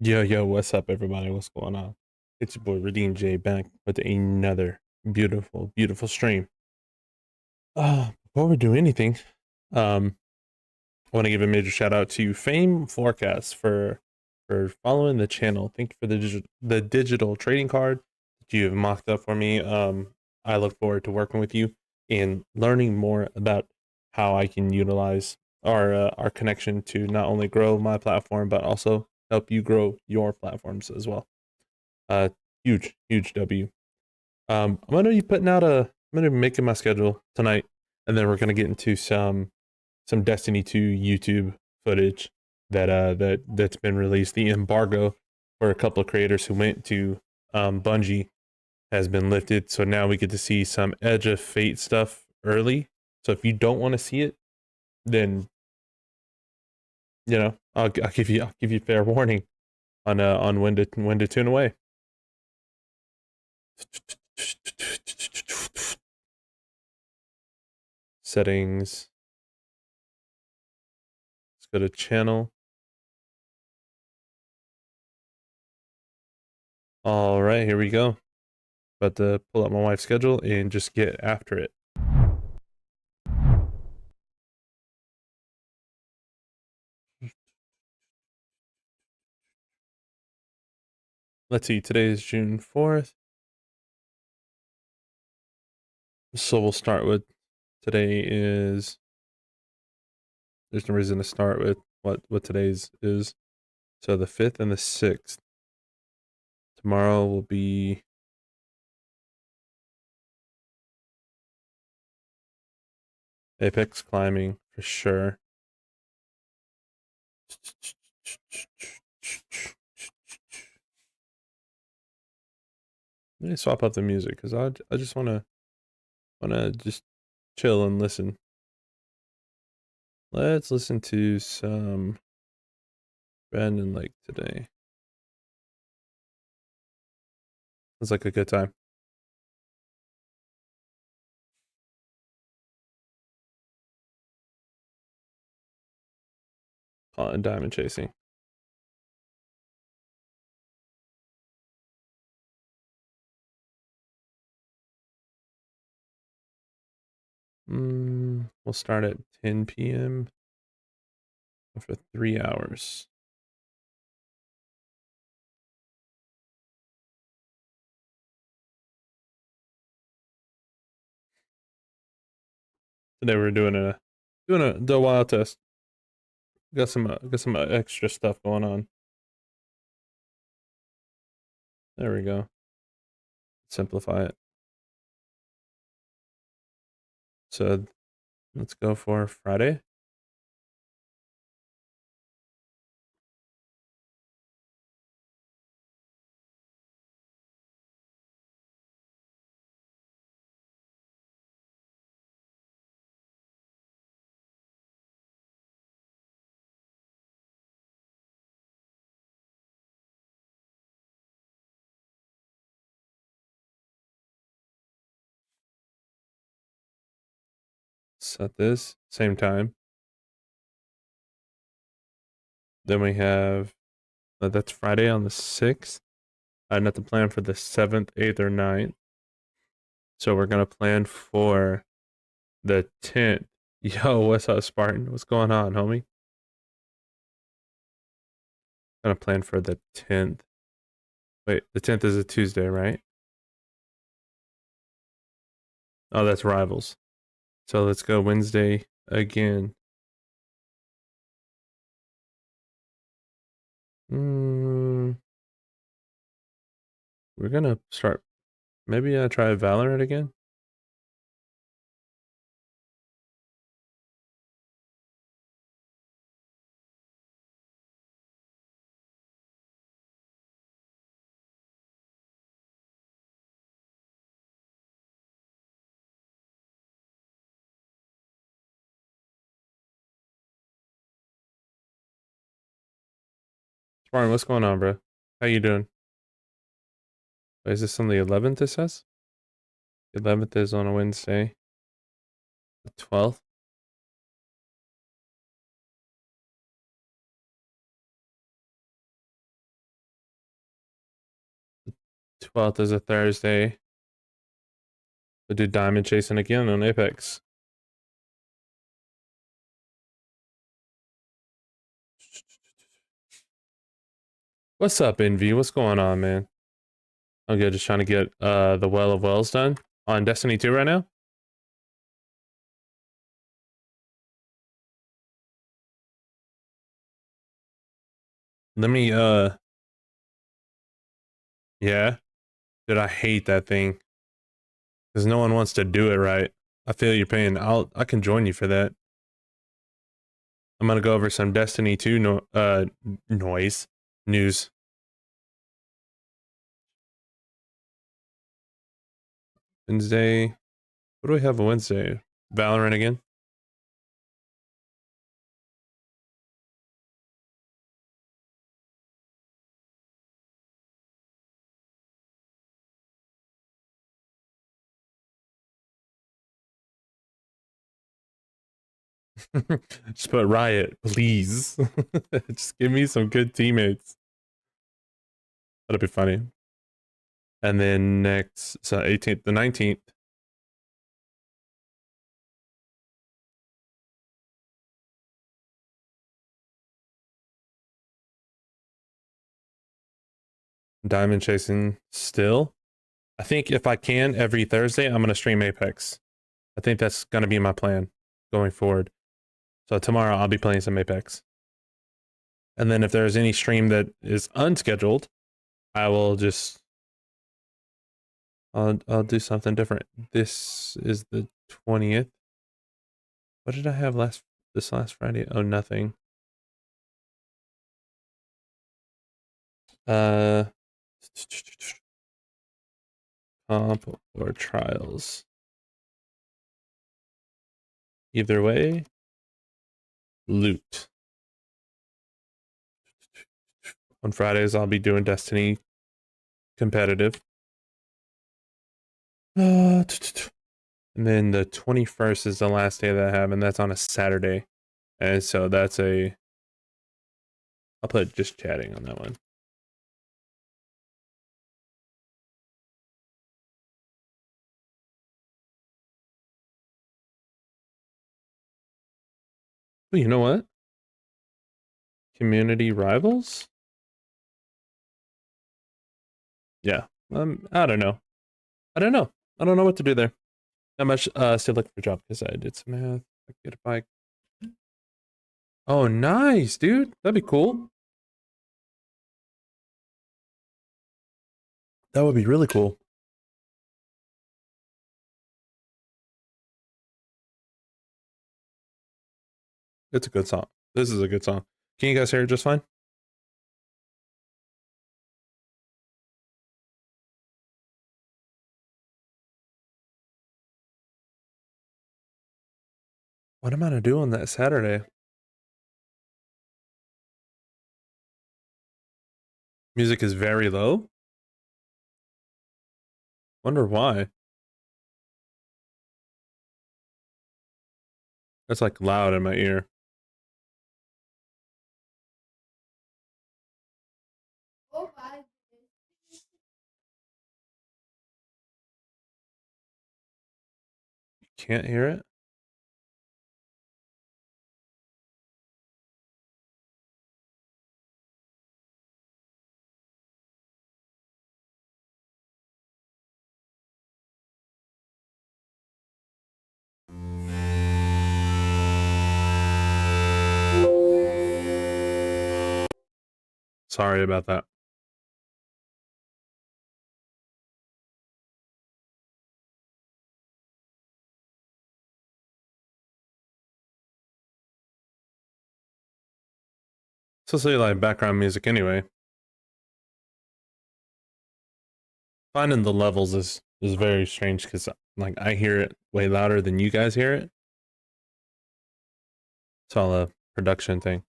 Yo, what's up, everybody? What's going on? It's your boy Redeem J back with another beautiful stream. Before we do anything, um, I want to give a major shout out to Fame Forecast for following the channel. Thank you for the digital trading card that you have mocked up for me. I look forward to working with you and learning more about how I can utilize our connection to not only grow my platform but also help you grow your platforms as well. Uh, huge W. I'm gonna be putting out a. I'm gonna be making my schedule tonight, and then we're gonna get into some Destiny 2 YouTube footage that's been released. The embargo for a couple of creators who went to Bungie has been lifted, so now we get to see some Edge of Fate stuff early. So if you don't want to see it, then I'll give you fair warning on when to tune away. Settings. Let's go to channel. All right, here we go. About to pull up my wife's schedule and just get after it. Let's see, today is June 4th. So we'll start with today is there's no reason to start with what today's is. So the 5th and the 6th. Tomorrow will be Apex climbing for sure. Let me swap up the music because I just wanna just chill and listen. Let's listen to some Brandon Lake today. It's like a good time. And diamond chasing. We'll start at 10 p.m. for 3 hours. Today we're doing the wild test. Got some extra stuff going on. There we go. Simplify it. So let's go for Friday. Set this same time. Then we have that's Friday on the 6th. Not the plan for the 7th, 8th, or 9th. So we're gonna plan for the 10th. Yo, what's up, Spartan? What's going on, homie? Gonna plan for the 10th. Wait, the 10th is a Tuesday, right? Oh, that's Rivals. So let's go Wednesday again. We're gonna start. Maybe try Valorant again. Spartan, what's going on, bro? How you doing? Wait, is this on the 11th? It says. The 11th is on a Wednesday. The 12th. 12th is a Thursday. We'll do diamond chasing again on Apex. What's up, Envy? What's going on, man? I'm good, just trying to get the Well of Wells done on Destiny 2 right now. Let me yeah. Dude, I hate that thing. Because no one wants to do it right. I feel your pain. I can join you for that. I'm gonna go over some Destiny 2 noise news. Wednesday. What do we have on Wednesday? Valorant again? Just put Riot, please. Just give me some good teammates. That'll be funny. And then next, so 18th, the 19th. Diamond chasing still. I think if I can, every Thursday, I'm going to stream Apex. I think that's going to be my plan going forward. So tomorrow I'll be playing some Apex. And then if there's any stream that is unscheduled, I will just I'll do something different. This is the 20th. What did I have this last Friday? Oh, nothing. Comp or trials. Either way, loot. On Fridays, I'll be doing Destiny competitive. And then the 21st is the last day that I have, and that's on a Saturday. And so that's I'll put just chatting on that one. But you know what? Community rivals? Yeah. I don't know. I don't know. I don't know what to do there. Not much still looking for a job because I did some math. I could get a bike. Oh, nice, dude. That'd be cool. That would be really cool. It's a good song. This is a good song. Can you guys hear it just fine? What am I gonna do on that Saturday? Music is very low. Wonder why. That's like loud in my ear. Can't hear it? Sorry about that. So say like background music anyway. Finding the levels is very strange because like I hear it way louder than you guys hear it. It's all a production thing.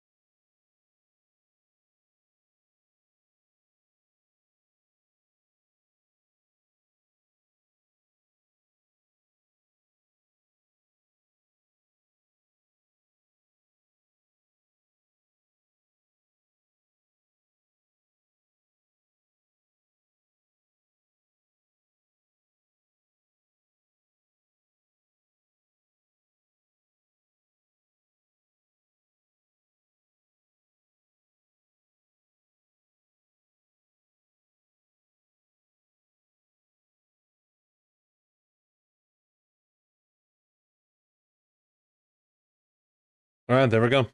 All right, there we go.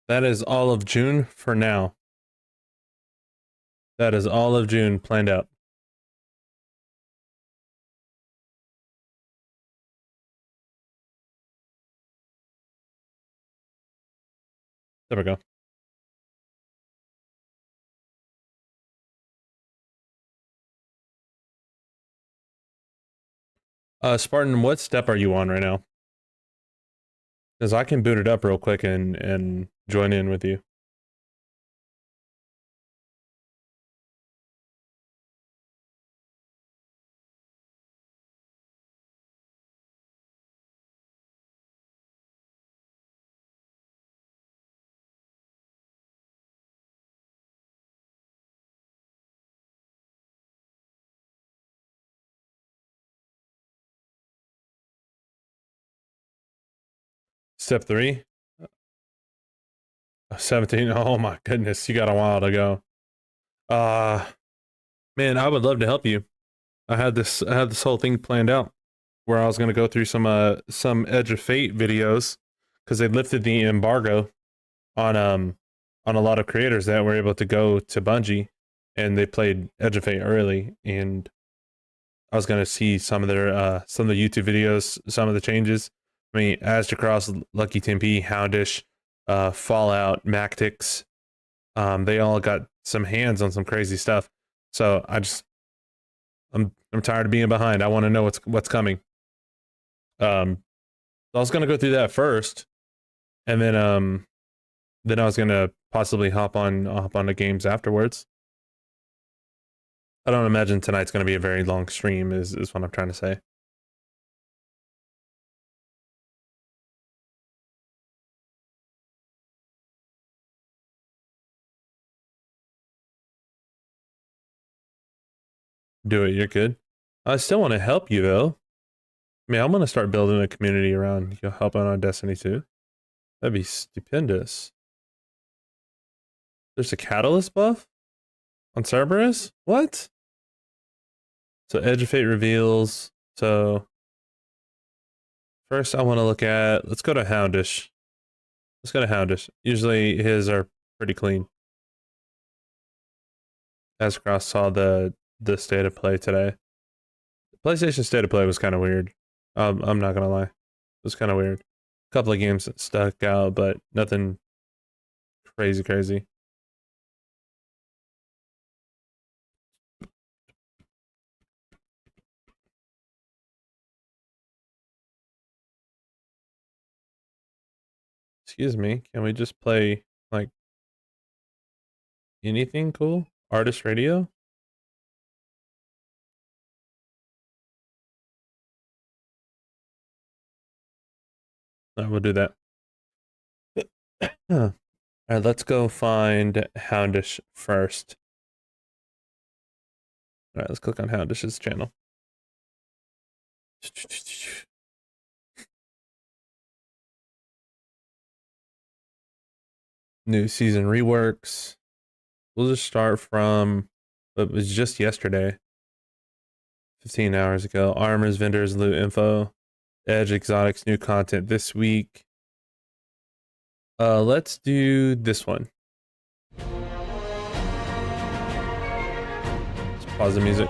That is all of June for now. That is all of June planned out. There we go. Spartan, what step are you on right now? Because I can boot it up real quick and join in with you. Step 3. 17. Oh my goodness, you got a while to go. Man, I would love to help you. I had this whole thing planned out where I was going to go through some Edge of Fate videos because they lifted the embargo on a lot of creators that were able to go to Bungie, and they played Edge of Fate early, and I was going to see some of the YouTube videos, some of the changes. I mean, Aztecross, Lucky Tempe, Houndish, Fallout, Mactix, they all got some hands on some crazy stuff. So I'm tired of being behind. I want to know what's coming. I was gonna go through that first, and then I was gonna possibly hop on the games afterwards. I don't imagine tonight's gonna be a very long stream. Is what I'm trying to say. Do it. You're good. I still want to help you though. I mean, I'm gonna start building a community around you helping on Destiny 2. That'd be stupendous. There's a catalyst buff on Cerberus? What? So Edge of Fate reveals. So first I want to look at, let's go to Houndish. Let's go to Houndish. Usually his are pretty clean. Aztecross saw the state of play today. The PlayStation state of play was kind of weird. I'm not gonna lie. It was kind of weird. A couple of games that stuck out, but nothing crazy. Excuse me, can we just play, like, anything cool? Artist Radio? I will do that. Alright, let's go find Houndish first. Alright, let's click on Houndish's channel. New season reworks. We'll just start from what was just yesterday. 15 hours ago. Armors, vendors, loot info. Edge Exotics, new content this week. Let's do this one. Let's pause the music.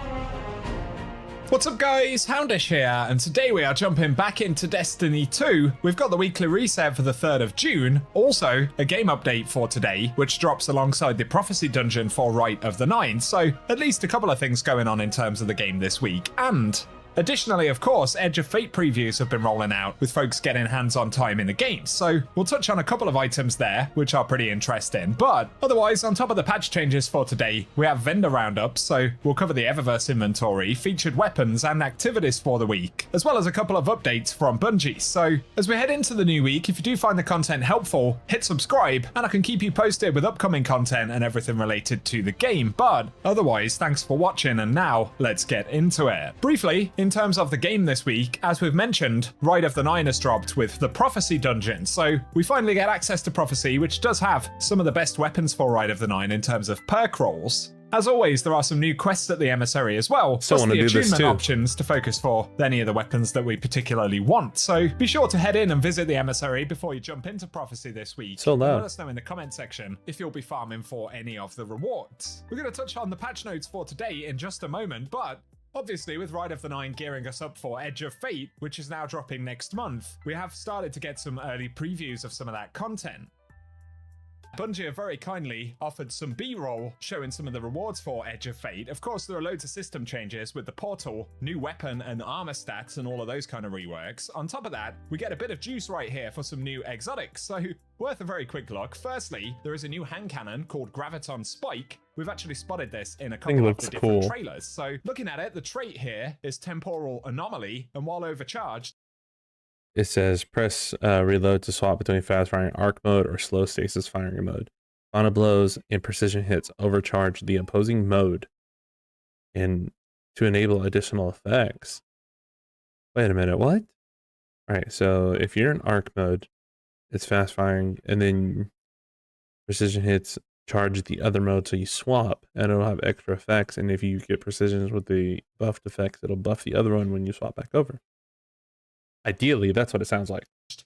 What's up guys, Houndish here, and today we are jumping back into Destiny 2. We've got the weekly reset for the 3rd of June, also a game update for today, which drops alongside the Prophecy Dungeon for Rite of the Nine, so at least a couple of things going on in terms of the game this week, and additionally, of course, Edge of Fate previews have been rolling out, with folks getting hands-on time in the game, so we'll touch on a couple of items there, which are pretty interesting. But otherwise, on top of the patch changes for today, we have vendor roundups, so we'll cover the Eververse inventory, featured weapons, and activities for the week, as well as a couple of updates from Bungie. So as we head into the new week, if you do find the content helpful, hit subscribe, and I can keep you posted with upcoming content and everything related to the game. But otherwise, thanks for watching, and now let's get into it. Briefly, in terms of the game this week, as we've mentioned, Rite of the Nine has dropped with the Prophecy Dungeon, so we finally get access to Prophecy, which does have some of the best weapons for Rite of the Nine in terms of perk rolls. As always, there are some new quests at the Emissary as well, Still plus wanna the do this attunement too. options to focus for any of the weapons that we particularly want. So be sure to head in and visit the Emissary before you jump into Prophecy this week. So And loud. let us know in the comment section if you'll be farming for any of the rewards. We're going to touch on the patch notes for today in just a moment, but obviously, with Ride of the Nine gearing us up for Edge of Fate, which is now dropping next month, we have started to get some early previews of some of that content. Bungie have very kindly offered some B-roll showing some of the rewards for Edge of Fate. Of course, there are loads of system changes with the portal, new weapon and armor stats and all of those kind of reworks. On top of that, we get a bit of juice right here for some new exotics, so worth a very quick look. Firstly, there is a new hand cannon called Graviton Spike. We've actually spotted this in a couple of looks the different cool. trailers. So looking at it, the trait here is Temporal Anomaly, and while overcharged, It says press reload to swap between fast firing arc mode or slow stasis firing mode. Final blows and precision hits overcharge the opposing mode and to enable additional effects. Wait a minute, what? Alright, so if you're in arc mode, it's fast firing, and then precision hits charge the other mode, so you swap and it'll have extra effects, and if you get precisions with the buffed effects, it'll buff the other one when you swap back over. Ideally, that's what it sounds like.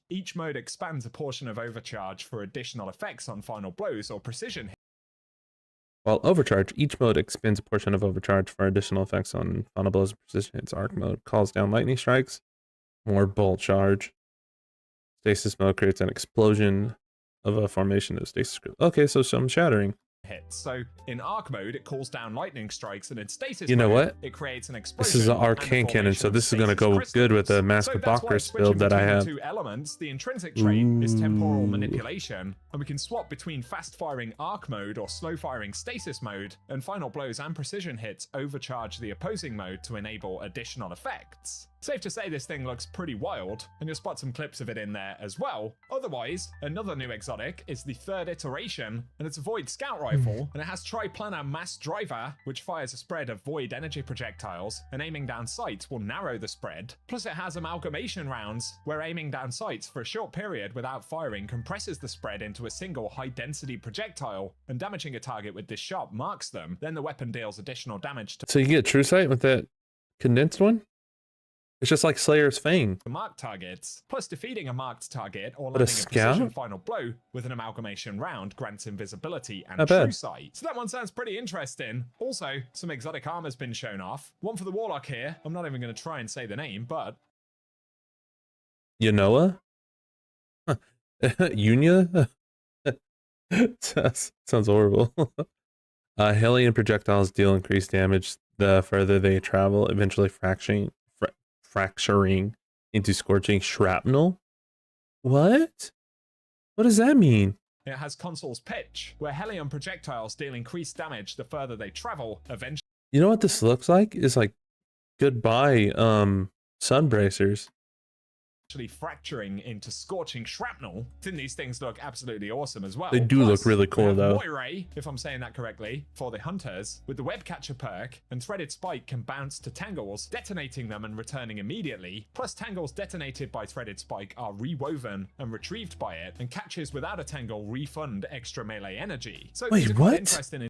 each mode expands a portion of overcharge for additional effects on final blows or precision. While overcharge, each mode expends a portion of overcharge for additional effects on final blows and precision hits. Arc mode calls down lightning strikes, more bolt charge. Stasis mode creates an explosion of a formation of stasis. Okay, so some shattering. Hits. So in arc mode, it calls down lightning strikes, and in stasis You know mode, what? it creates an explosion. This is an and a arcane cannon, so formation of this is going to stasis go good with the crystals. Mask of So that's why Bakris switching build that I between have. the two elements, the intrinsic trait is temporal Ooh. manipulation, and we can swap between fast-firing arc mode or slow-firing stasis mode, and final blows and precision hits overcharge the opposing mode to enable additional effects. Safe to say this thing looks pretty wild, and you'll spot some clips of it in there as well. Otherwise, another new exotic is the third iteration, and it's a Void Scout Rifle, and it has Triplanar Mass Driver, which fires a spread of Void energy projectiles, and aiming down sights will narrow the spread. Plus it has Amalgamation rounds, where aiming down sights for a short period without firing compresses the spread into a single high-density projectile, and damaging a target with this shot marks them. Then the weapon deals additional damage to So you get True Sight with that condensed one? It's just like Slayer's Fang. marked targets, plus defeating a marked target or But a landing a precision scout? final blow with an amalgamation round grants invisibility and Not true bad. sight. So that one sounds pretty interesting. Also, some exotic armor's been shown off. One for the Warlock here. I'm not even going to try and say the name, but Yanoa? Yunya? Sounds horrible. Hellion projectiles deal increased damage the further they travel, eventually fracturing into scorching shrapnel. What? What does that mean? it has Consul's Pitch, where Hellion projectiles deal increased damage the further they travel, eventually You know what this looks like? It's like goodbye, sun bracers. fracturing into scorching shrapnel. I think these things look absolutely awesome as well. They do look Plus, really we cool have though. Moire, if I'm saying that correctly, for the hunters, with the web catcher perk, and Threaded Spike can bounce to tangles, detonating them and returning immediately. Plus tangles detonated by Threaded Spike are rewoven and retrieved by it, and catches without a tangle refund extra melee energy. So Wait, these are quite what? interesting in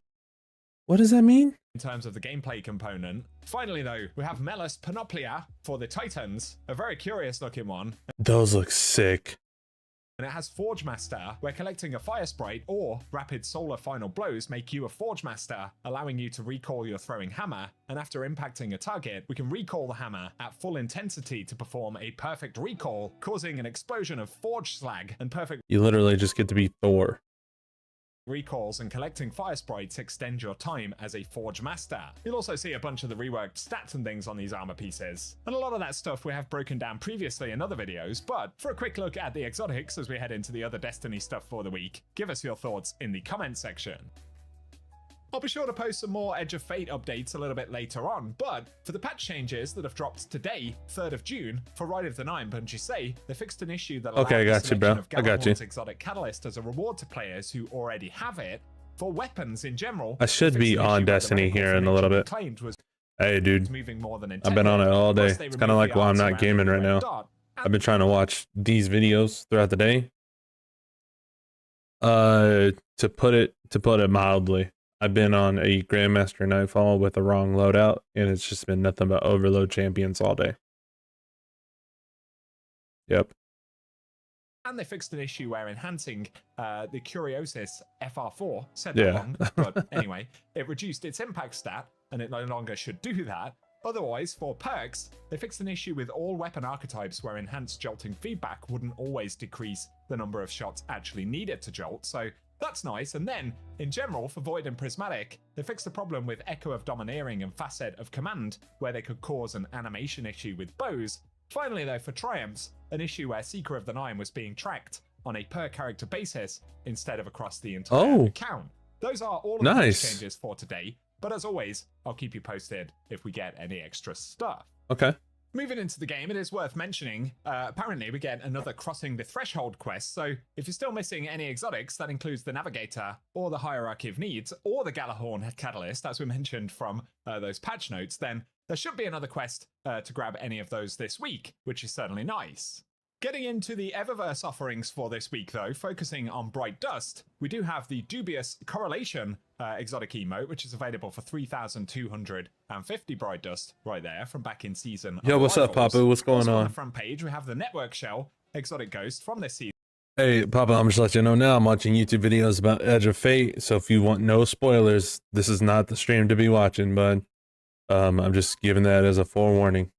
What does that mean? terms of the gameplay component. Finally though, we have Melis Panoplia for the Titans, a very curious looking one. Those look sick. And it has Forge Master, where collecting a Fire Sprite or Rapid Solar Final Blows make you a Forge Master, allowing you to recall your throwing hammer, and after impacting a target, we can recall the hammer at full intensity to perform a perfect recall, causing an explosion of Forge Slag, and perfect You literally just get to be Thor. recalls and collecting fire sprites extend your time as a Forge Master. You'll also see a bunch of the reworked stats and things on these armor pieces. And a lot of that stuff we have broken down previously in other videos, but for a quick look at the exotics as we head into the other Destiny stuff for the week, give us your thoughts in the comment section. I'll be sure to post some more Edge of Fate updates a little bit later on, but for the patch changes that have dropped today, 3rd of June, for Ride of the Nine, Bungie say, they fixed an issue that allowed Okay, I the got you, bro. selection of I got you. Galahorn's exotic catalyst as a reward to players who already have it. For weapons in general, I should they be fixed the issue on where the Destiny reticle here in a for little nature bit. claimed was Hey, dude. moving more than I've been on it all day. Plus, they It's kind of removed like the why I'm arts not around the gaming right red now. dot, and I've been trying to watch these videos throughout the day. To put it mildly, I've been on a Grandmaster Nightfall with the wrong loadout, and it's just been nothing but overload champions all day. Yep. And they fixed an issue where enhancing the Curiosis FR4 said that wrong, but anyway, it reduced its impact stat, and it no longer should do that. Otherwise, for perks, they fixed an issue with all weapon archetypes where enhanced jolting feedback wouldn't always decrease the number of shots actually needed to jolt, so that's nice. And then, in general, for Void and Prismatic, they fixed the problem with Echo of Domineering and Facet of Command, where they could cause an animation issue with bows. Finally, though, for Triumphs, an issue where Seeker of the Nine was being tracked on a per-character basis instead of across the entire account. Those are all of the changes for today, but as always, I'll keep you posted if we get any extra stuff. Okay. Moving into the game, it is worth mentioning, apparently we get another Crossing the Threshold quest, so if you're still missing any exotics, that includes the Navigator, or the Hierarchy of Needs, or the Galahorn Catalyst, as we mentioned from those patch notes, then there should be another quest to grab any of those this week, which is certainly nice. Getting into the Eververse offerings for this week, though, focusing on Bright Dust, we do have the Dubious Correlation exotic emote, which is available for 3,250 Bright Dust right there from back in season. Yo, what's up, Papa? What's going on? On the front page, we have the Network Shell exotic ghost from this season. Hey, Papa, I'm just letting you know now, I'm watching YouTube videos about Edge of Fate, so if you want no spoilers, this is not the stream to be watching, bud. I'm just giving that as a forewarning.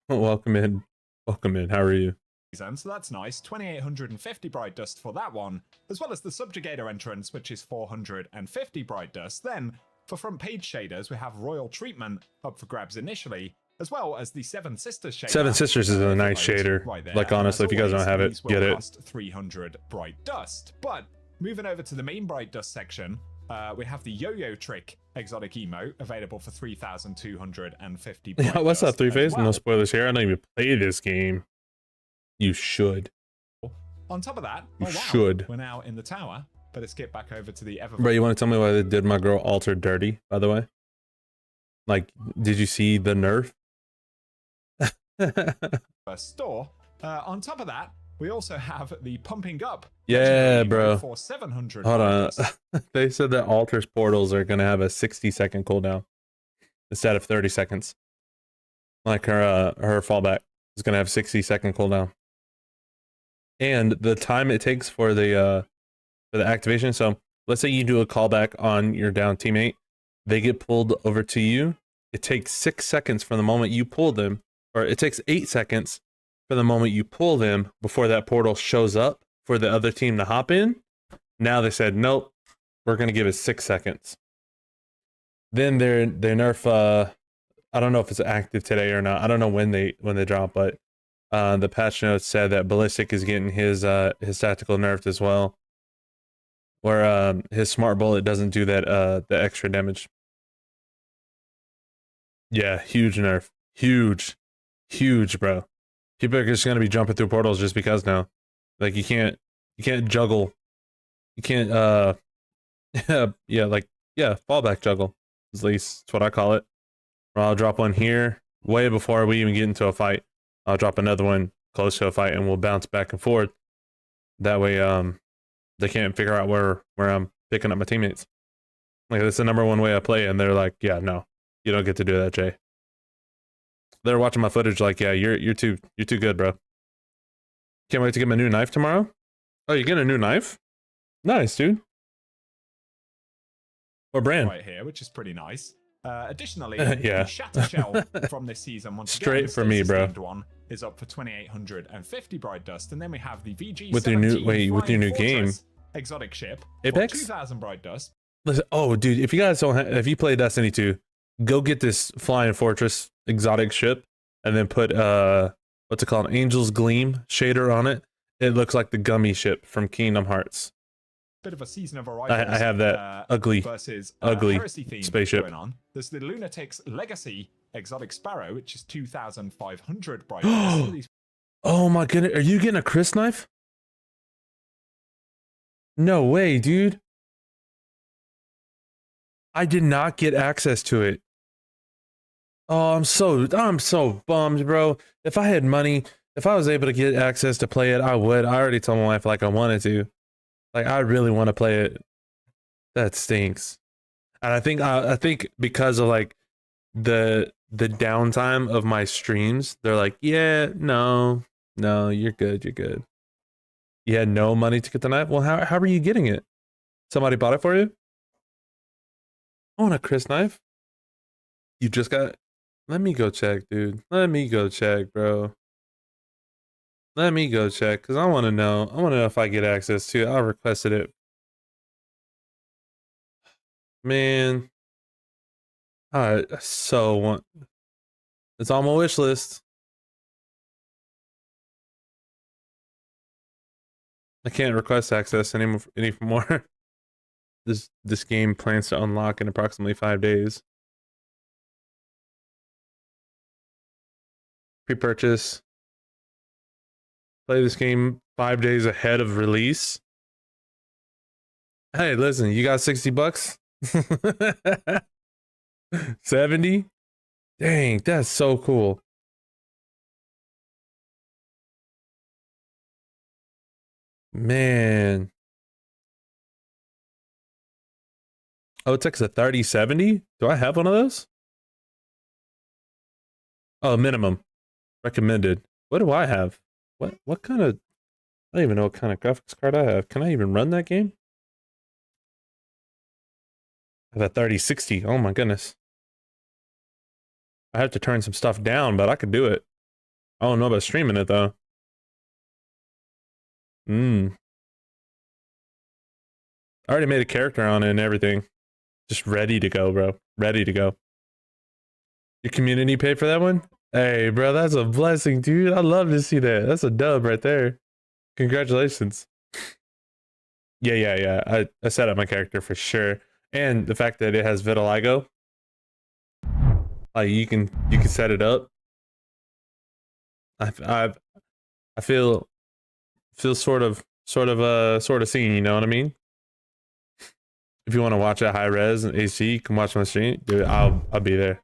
Welcome in. Welcome in. How are you? So that's nice. 2,850 Bright Dust for that one, as well as the Subjugator entrance, which is 450 Bright Dust. Then, for front page shaders, we have Royal Treatment up for grabs initially, as well as the Seven Sisters shader. Seven Sisters is a nice shader. Right there. Like, honestly, if you guys don't have it, get it. 300 Bright Dust. But, moving over to the main Bright Dust section, we have the Yo-Yo Trick exotic emote available for 3,250 Yeah, what's up, Three Face? Well. No spoilers here. I don't even play this game. You should. On top of that, we're now in the tower, but let's get back over to the Eververse. Bro, you want to tell me why they did my girl Alter dirty, by the way? Like, did you see the nerf? Store. On top of that, we also have the Pumping Up. Yeah, bro. For 700. Hold on. They said that Alter's portals are going to have a 60-second cooldown instead of 30 seconds. Like her fallback is going to have 60-second cooldown. And the time it takes for the activation. So let's say you do a callback on your down teammate, they get pulled over to you. It takes 6 seconds from the moment you pull them, or it takes 8 seconds from the moment you pull them before that portal shows up for the other team to hop in. Now they said, nope, we're going to give it 6 seconds. Then they nerf, I don't know if it's active today or not. I don't know when they drop, but the patch notes said that Ballistic is getting his tactical nerfed as well, where his smart bullet doesn't do that the extra damage. Yeah, huge nerf, huge, bro. People are just gonna be jumping through portals just because now. Like you can't juggle, you can't fallback juggle. At least that's what I call it. Or I'll drop one here way before we even get into a fight. I'll drop another one close to a fight, and we'll bounce back and forth. That way, they can't figure out where I'm picking up my teammates. Like that's the #1 way I play, and they're like, "Yeah, no, you don't get to do that, Jay." They're watching my footage, like, "Yeah, you're too good, bro." Can't wait to get my new knife tomorrow. Oh, you get a new knife? Nice, dude. What brand? Right here, which is pretty nice. Additionally, the Shatter Shell from this season, once straight again, for me, bro. One is up for 2,850 Bright Dust, and then we have the VG with your new game, exotic ship, Apex, 2,000 Bright Dust. Listen, oh, dude, if you guys don't, if you play Destiny 2, go get this Flying Fortress exotic ship, and then put what's it called, Angel's Gleam shader on it. It looks like the gummy ship from Kingdom Hearts. Bit of a Season of Arrivals. I have that ugly spaceship going on. There's the Lunatics Legacy exotic Sparrow, which is 2,500 Bright Dust. Oh my goodness, are you getting a Chris knife? No way, dude. I did not get access to it. Oh, I'm so bummed, bro. If I had money, if I was able to get access to play it, I would. I already told my wife like I wanted to. Like I really want to play it. That stinks. And I think because of like the downtime of my streams, they're like, yeah, no, you're good, you're good. You had no money to get the knife. Well, how are you getting it? Somebody bought it for you? I want a Chris knife. You just got. Let me go check, dude. Let me go check, bro. Let me go check, because I want to know. I want to know if I get access to it. I requested it. Man. I so want. It's on my wish list. I can't request access anymore. This game plans to unlock in approximately 5 days. Pre-purchase. Play this game 5 days ahead of release. Hey, listen, you got 60 bucks? 70? Dang, that's so cool. Man. Oh, it takes a 3070? Do I have one of those? Oh, minimum. Recommended. What do I have? What kind of... I don't even know what kind of graphics card I have. Can I even run that game? I have a 3060. Oh my goodness. I have to turn some stuff down, but I could do it. I don't know about streaming it though. I already made a character on it and everything. Just ready to go, bro. Ready to go. Your community paid for that one? Hey, bro, that's a blessing, dude. I love to see that. That's a dub right there. Congratulations. Yeah. I set up my character for sure. And the fact that it has vitiligo. Like you can set it up. I feel sort of seen, you know what I mean? If you want to watch at high res and AC, you can watch my stream. Dude, I'll be there.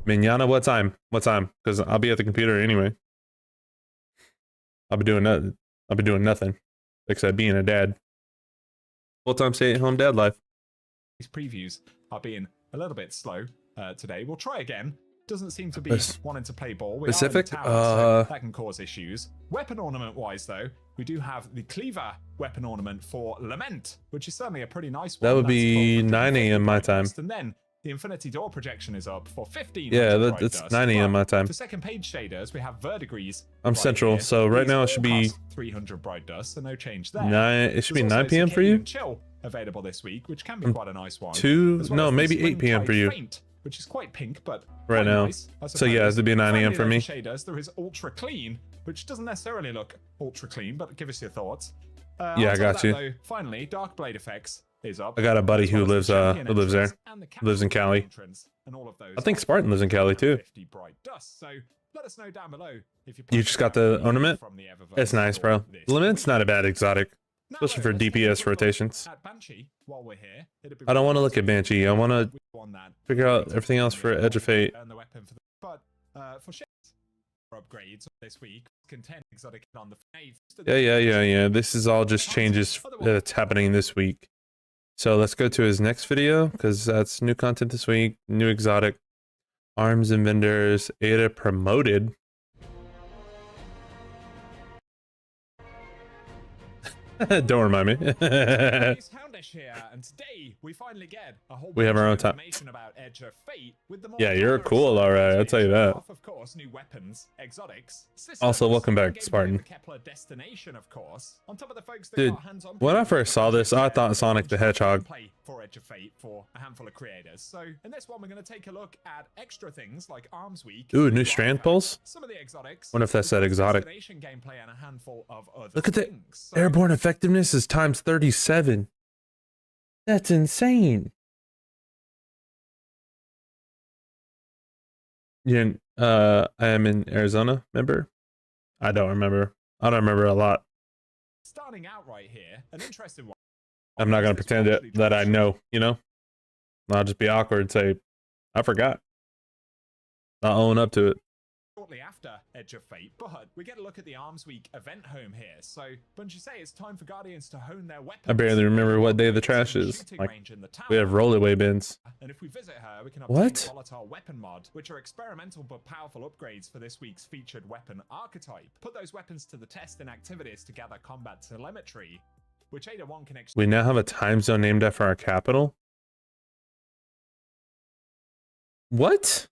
Manana, what time? What time? Because I'll be at the computer anyway. I'll be doing nothing. I'll be doing nothing except being a dad. Full-time stay-at-home dad life. These previews are being a little bit slow today. We'll try again. Doesn't seem to be wanting to play ball. Pacific? So that can cause issues. Weapon ornament wise, though, we do have the Cleaver weapon ornament for Lament, which is certainly a pretty nice one. That would be 9 a.m. my time. And then the Infinity Door projection is up for 15. Yeah, that's 9 a.m. my time. For second page shaders, we have Verdigris. I'm central, so right now it should be 300 bright dust, so no change there. 9. It should be 9 p.m. for you. Chill available this week, which can be quite a nice one. Maybe 8 p.m. for you. Which is quite pink, but right now. Nice, so yeah, it would be 9 a.m. for me. Shaders, there is Ultra Clean, which doesn't necessarily look ultra clean, but give us your thoughts. Yeah, I got you. Though, finally, Dark Blade Effects is up. I got a buddy who lives there. Lives in Cali. And all of those I think Spartan lives in Cali too. 50 bright dust. So let us know down below if you just got the ornament. It's nice, bro. Limit's not a bad exotic. Especially for DPS rotations. I don't want to look at Banshee. I want to figure out everything else for Edge of Fate. Yeah. This is all just changes that's happening this week. So let's go to his next video, because that's new content this week. New exotic. Arms and vendors. Ada promoted. Don't remind me. Here, and today we finally get a whole we have our own time. About Edge of Fate with the yeah, you're cool, all right. I'll tell you that. Of course, new weapons, exotics, systems, also, welcome back, Spartan. Kepler destination, of course. On top of the folks that dude, when I first saw this, I thought Sonic the Hedgehog. For Edge of Fate for a handful of creators. So in this one, we're going to take a look at extra things like Arms Week. Ooh, new strand pulse. Some of the exotics. Wonder if that's that exotic. Gameplay and a handful of other Look at the things. airborne effectiveness is times 37. That's insane. I am in Arizona, remember? I don't remember. I don't remember a lot. Starting out right here, an interesting one. I'm not going to pretend that I know, you know? I'll just be awkward and say, I forgot. I'll own up to it. shortly after Edge of Fate, but we get a look at the Arms Week event home here. So Bungie say it's time for Guardians to hone their weapons. I barely remember what day the trash is. Like, we have rollaway bins. And if we visit her, we can obtain What? Volatile Weapon Mod, which are experimental but powerful upgrades for this week's featured weapon archetype. Put those weapons to the test in activities to gather combat telemetry, which Ada 1 can We now have a time zone named after our capital. What?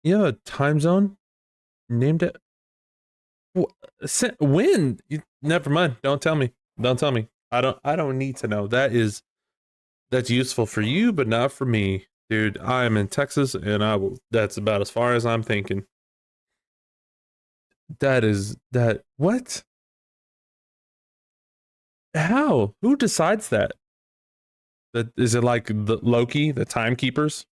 You have a time zone named it? When? Never mind. Don't tell me. Don't tell me. I don't need to know. That's useful for you, but not for me. Dude, I am in Texas and that's about as far as I'm thinking. What? How? Who decides that? Is it like the Loki, the timekeepers?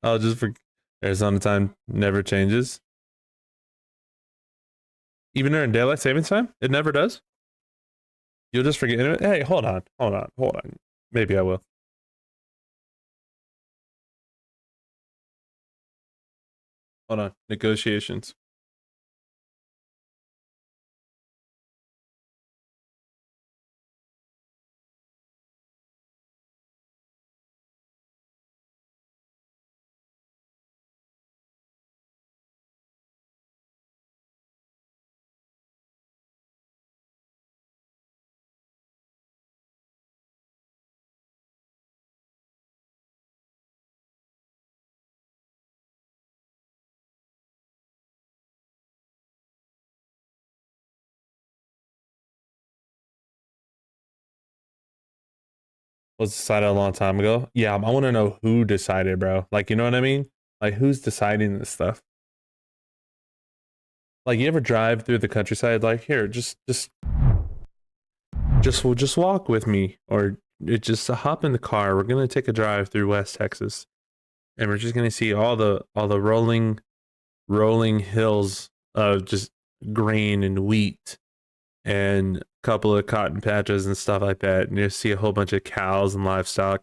I'll just forget. Arizona time never changes. Even during daylight savings time, it never does. You'll just forget it. Hey, hold on. Maybe I will. Hold on. Negotiations. Was decided a long time ago. Yeah, I want to know who decided, bro. Like, you know what I mean? Like, who's deciding this stuff? Like, you ever drive through the countryside? Like, here, just walk with me, or just hop in the car. We're gonna take a drive through West Texas, and we're just gonna see all the rolling hills of just grain and wheat, and a couple of cotton patches and stuff like that. And you see a whole bunch of cows and livestock.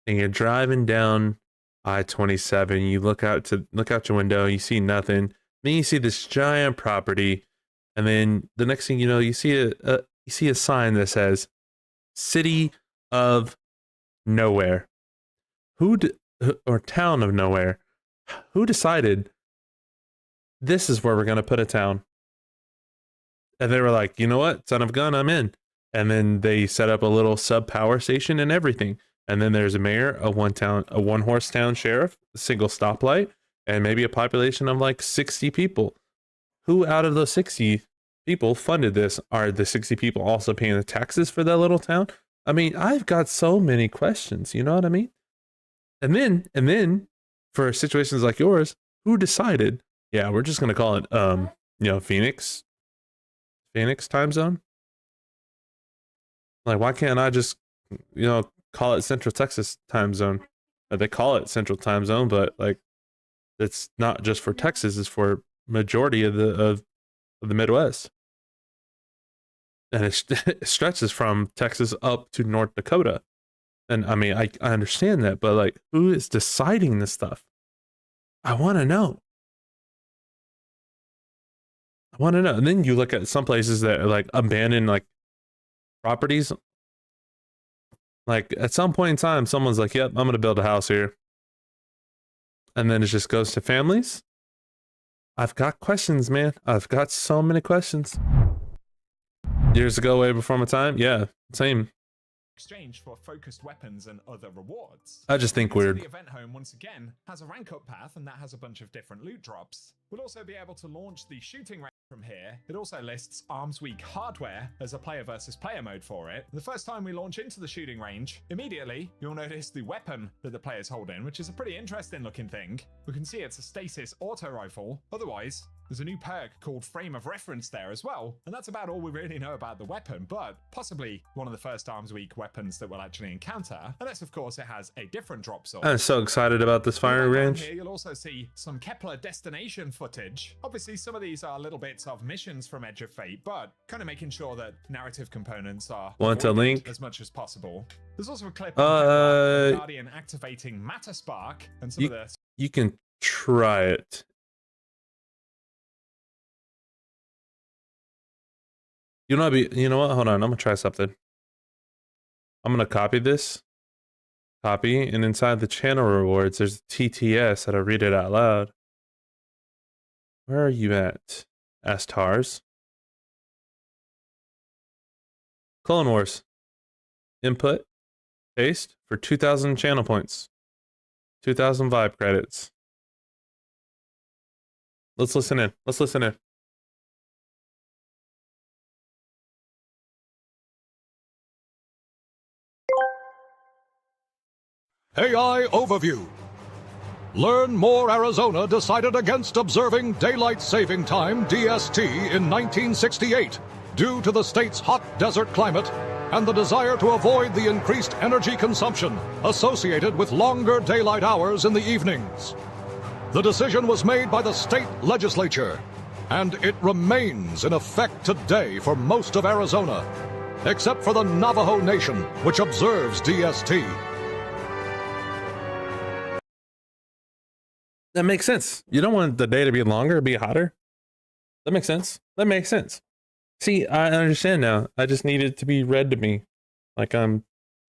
And you're driving down I-27. You look out your window. You see nothing. Then you see this giant property, and then the next thing you know, you see a sign that says "City of Nowhere." Or Town of Nowhere? Who decided this is where we're gonna put a town? And they were like, you know what, son of a gun, I'm in. And then they set up a little sub power station and everything. And then there's a mayor, a one horse town sheriff, a single stoplight, and maybe a population of like 60 people. Who out of those 60 people funded this? Are the 60 people also paying the taxes for that little town? I mean, I've got so many questions, you know what I mean? And then for situations like yours, who decided, yeah, we're just gonna call it Phoenix time zone? Like, why can't I just, call it Central Texas time zone? They call it Central time zone, but like, it's not just for Texas; it's for majority of the Midwest, and it stretches from Texas up to North Dakota. And I mean, I understand that, but like, who is deciding this stuff? I want to know. And then you look at some places that are like abandoned, like properties. Like at some point in time, someone's like, "Yep, I'm gonna build a house here," and then it just goes to families. I've got questions, man. I've got so many questions. Years ago, way before my time. Yeah, same. Exchange for focused weapons and other rewards. I just think weird. The event home once again has a rank up path, and that has a bunch of different loot drops. We'll also be able to launch the shooting range from here. It also lists Arms Week hardware as a player versus player mode for it. The first time we launch into the shooting range, immediately you'll notice the weapon that the player's holding, which is a pretty interesting looking thing. We can see it's a stasis auto rifle. Otherwise, There's a new perk called Frame of Reference there as well, and that's about all we really know about the weapon, but possibly one of the first Arms Week weapons that we'll actually encounter, unless of course it has a different drop source. I'm so excited about this firing range. Here you'll also see some Kepler destination footage. Obviously some of these are little bits of missions from Edge of Fate, but kind of making sure that narrative components are Want to link as much as possible. There's also a clip of Guardian activating Matter Spark and some of the... You can try it. You know what? Hold on. I'm gonna try something. I'm gonna copy this. Copy, and inside the channel rewards, there's a TTS that I read it out loud. Where are you at? Astars. Clone Wars. Input. Paste for 2,000 channel points. 2,000 vibe credits. Let's listen in. Let's listen in. AI Overview. Learn more. Arizona decided against observing Daylight Saving Time, DST, in 1968 due to the state's hot desert climate and the desire to avoid the increased energy consumption associated with longer daylight hours in the evenings. The decision was made by the state legislature, and it remains in effect today for most of Arizona, except for the Navajo Nation, which observes DST. That makes sense. You don't want the day to be longer, be hotter. That makes sense. That makes sense. See, I understand now. I just need it to be read to me like I'm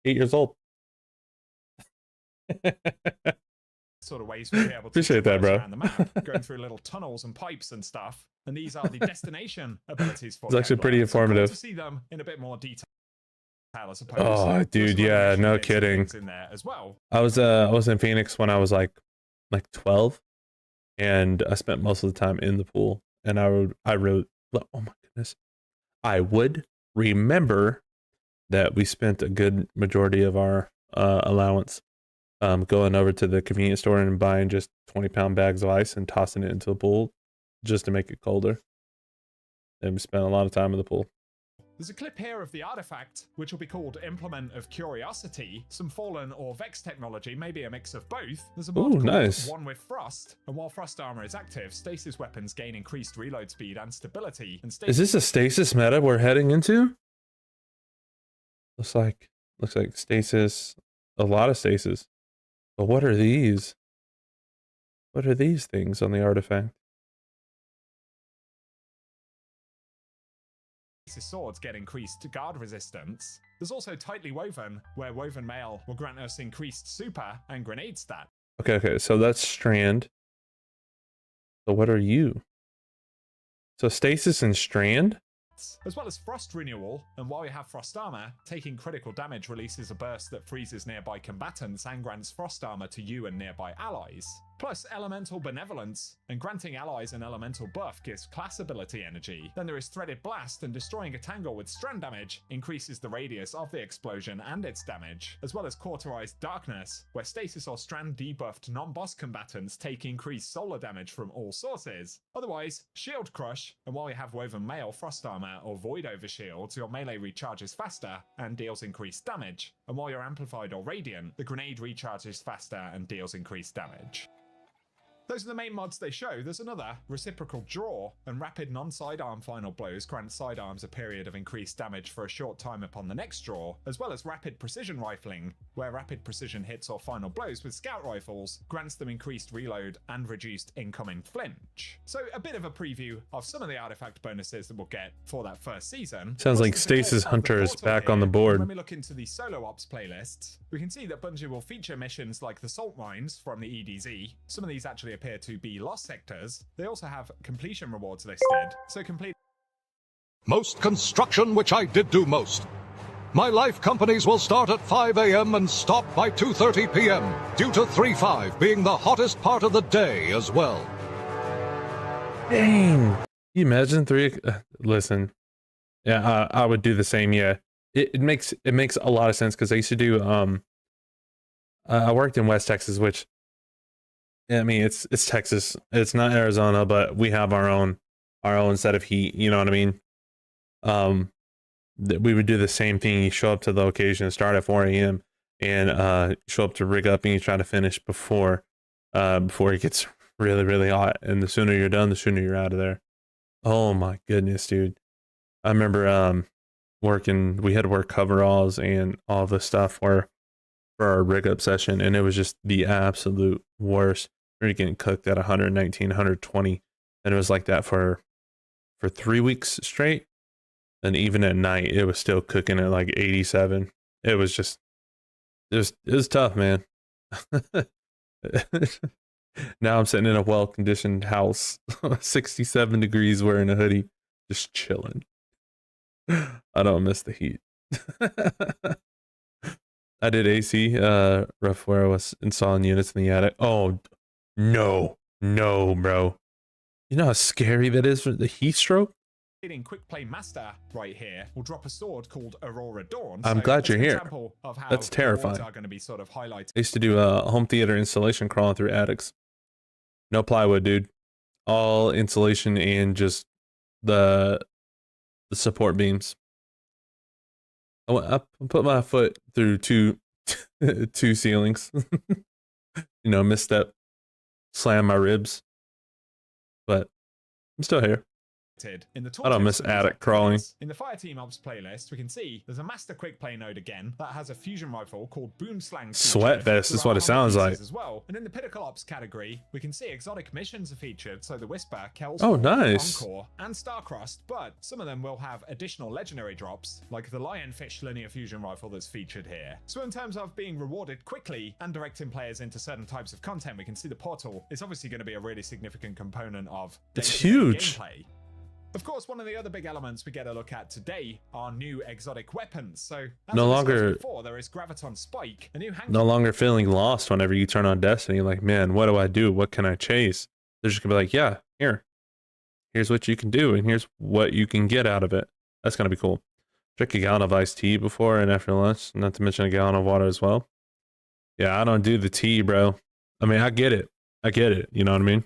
8 years old. Sort of ways we'll be able to appreciate that, bro. around the map, going through little tunnels and pipes and stuff. And these are the destination abilities for It's actually Kepler. pretty informative. So cool to see them in a bit more detail. As opposed Oh, to dude, some yeah, animation no bits and kidding. things in there as well. I was in Phoenix when I was like 12, and I spent most of the time in the pool. And I wrote, oh my goodness, I would remember that we spent a good majority of our allowance going over to the convenience store and buying just 20-pound bags of ice and tossing it into the pool just to make it colder. And we spent a lot of time in the pool. There's a clip here of the artifact, which will be called Implement of Curiosity, some Fallen or Vex technology, maybe a mix of both. There's a mod called nice. One with Frost, and while Frost armor is active, stasis weapons gain increased reload speed and stability. And Is this a stasis meta we're heading into? Looks like stasis, a lot of stasis. But what are these? What are these things on the artifact? Swords get increased guard resistance. There's also Tightly Woven, where Woven Mail will grant us increased super and grenade stat. Okay, so that's Strand. So what are you? So stasis and Strand? As well as Frost Renewal, and while you have Frost Armor, taking critical damage releases a burst that freezes nearby combatants and grants Frost Armor to you and nearby allies. Plus Elemental Benevolence, and granting allies an elemental buff gives class ability energy. Then there is Threaded Blast, and destroying a tangle with strand damage increases the radius of the explosion and its damage. As well as Cauterized Darkness, where stasis or strand debuffed non-boss combatants take increased solar damage from all sources. Otherwise, Shield Crush, and while you have Woven Mail, Frost Armor, or Void over shields, your melee recharges faster and deals increased damage. And while you're Amplified or Radiant, the grenade recharges faster and deals increased damage. Those are the main mods they show. There's another, Reciprocal Draw, and Rapid Non-Sidearm Final Blows grant sidearms a period of increased damage for a short time upon the next draw, as well as Rapid Precision Rifling, where rapid precision hits or final blows with scout rifles grants them increased reload and reduced incoming flinch. So a bit of a preview of some of the artifact bonuses that we'll get for that first season. Sounds like Stasis Hunter is back on the board. When we look into the solo ops playlists, we can see that Bungie will feature missions like the Salt Mines from the EDZ. Some of these actually appear to be lost sectors. They also have completion rewards listed, so complete Most construction, which I did do most. My life companies will start at 5 a.m. and stop by 2:30 p.m. due to 3-5 being the hottest part of the day as well. Dang. Can you imagine listen. Yeah, I would do the same. Yeah. It makes a lot of sense because I used to do I worked in West Texas, which I mean, it's Texas. It's not Arizona, but we have our own set of heat. You know what I mean? We would do the same thing. You show up to the location, start at 4 a.m. and show up to rig up, and you try to finish before it gets really, really hot. And the sooner you're done, the sooner you're out of there. Oh my goodness, dude. I remember we had to wear coveralls and all the stuff for our rig up session, and it was just the absolute worst. We were getting cooked at 119, 120, and it was like that for 3 weeks straight. And even at night, it was still cooking at like 87. It was tough, man. Now I'm sitting in a well-conditioned house, 67 degrees, wearing a hoodie, just chilling. I don't miss the heat. I did AC rough where I was installing units in the attic. Oh, no, bro. You know how scary that is for the heat stroke? Quick Play Master right here will drop a sword called Aurora Dawn. I'm glad you're here. That's terrifying. Are going to be sort of highlighted. I used to do a home theater installation crawling through attics. No plywood, dude. All insulation and just the support beams. I put my foot through two ceilings. Misstep, slam my ribs, but I'm still here. In the I don't miss attic crawling. In the Fireteam Ops playlist, we can see there's a Master Quick Play node again that has a fusion rifle called Boomslang. Sweat vest is what it sounds like. As well. And in the Pinnacle Ops category, we can see exotic missions are featured, so the Whisper, Kel's nice. Encore, and Starcrossed, but some of them will have additional legendary drops, like the Lionfish linear fusion rifle that's featured here. So in terms of being rewarded quickly and directing players into certain types of content, we can see the portal is obviously going to be a really significant component of it's huge gameplay. Of course, one of the other big elements we get a look at today are new exotic weapons. So, no longer before, there is Graviton Spike, a new no longer feeling lost whenever you turn on Destiny. Like, man, what do I do? What can I chase? They're just gonna be like, yeah, here's what you can do, and here's what you can get out of it. That's gonna be cool. Drink a gallon of iced tea before and after lunch, not to mention a gallon of water as well. Yeah, I don't do the tea, bro. I mean, I get it. You know what I mean?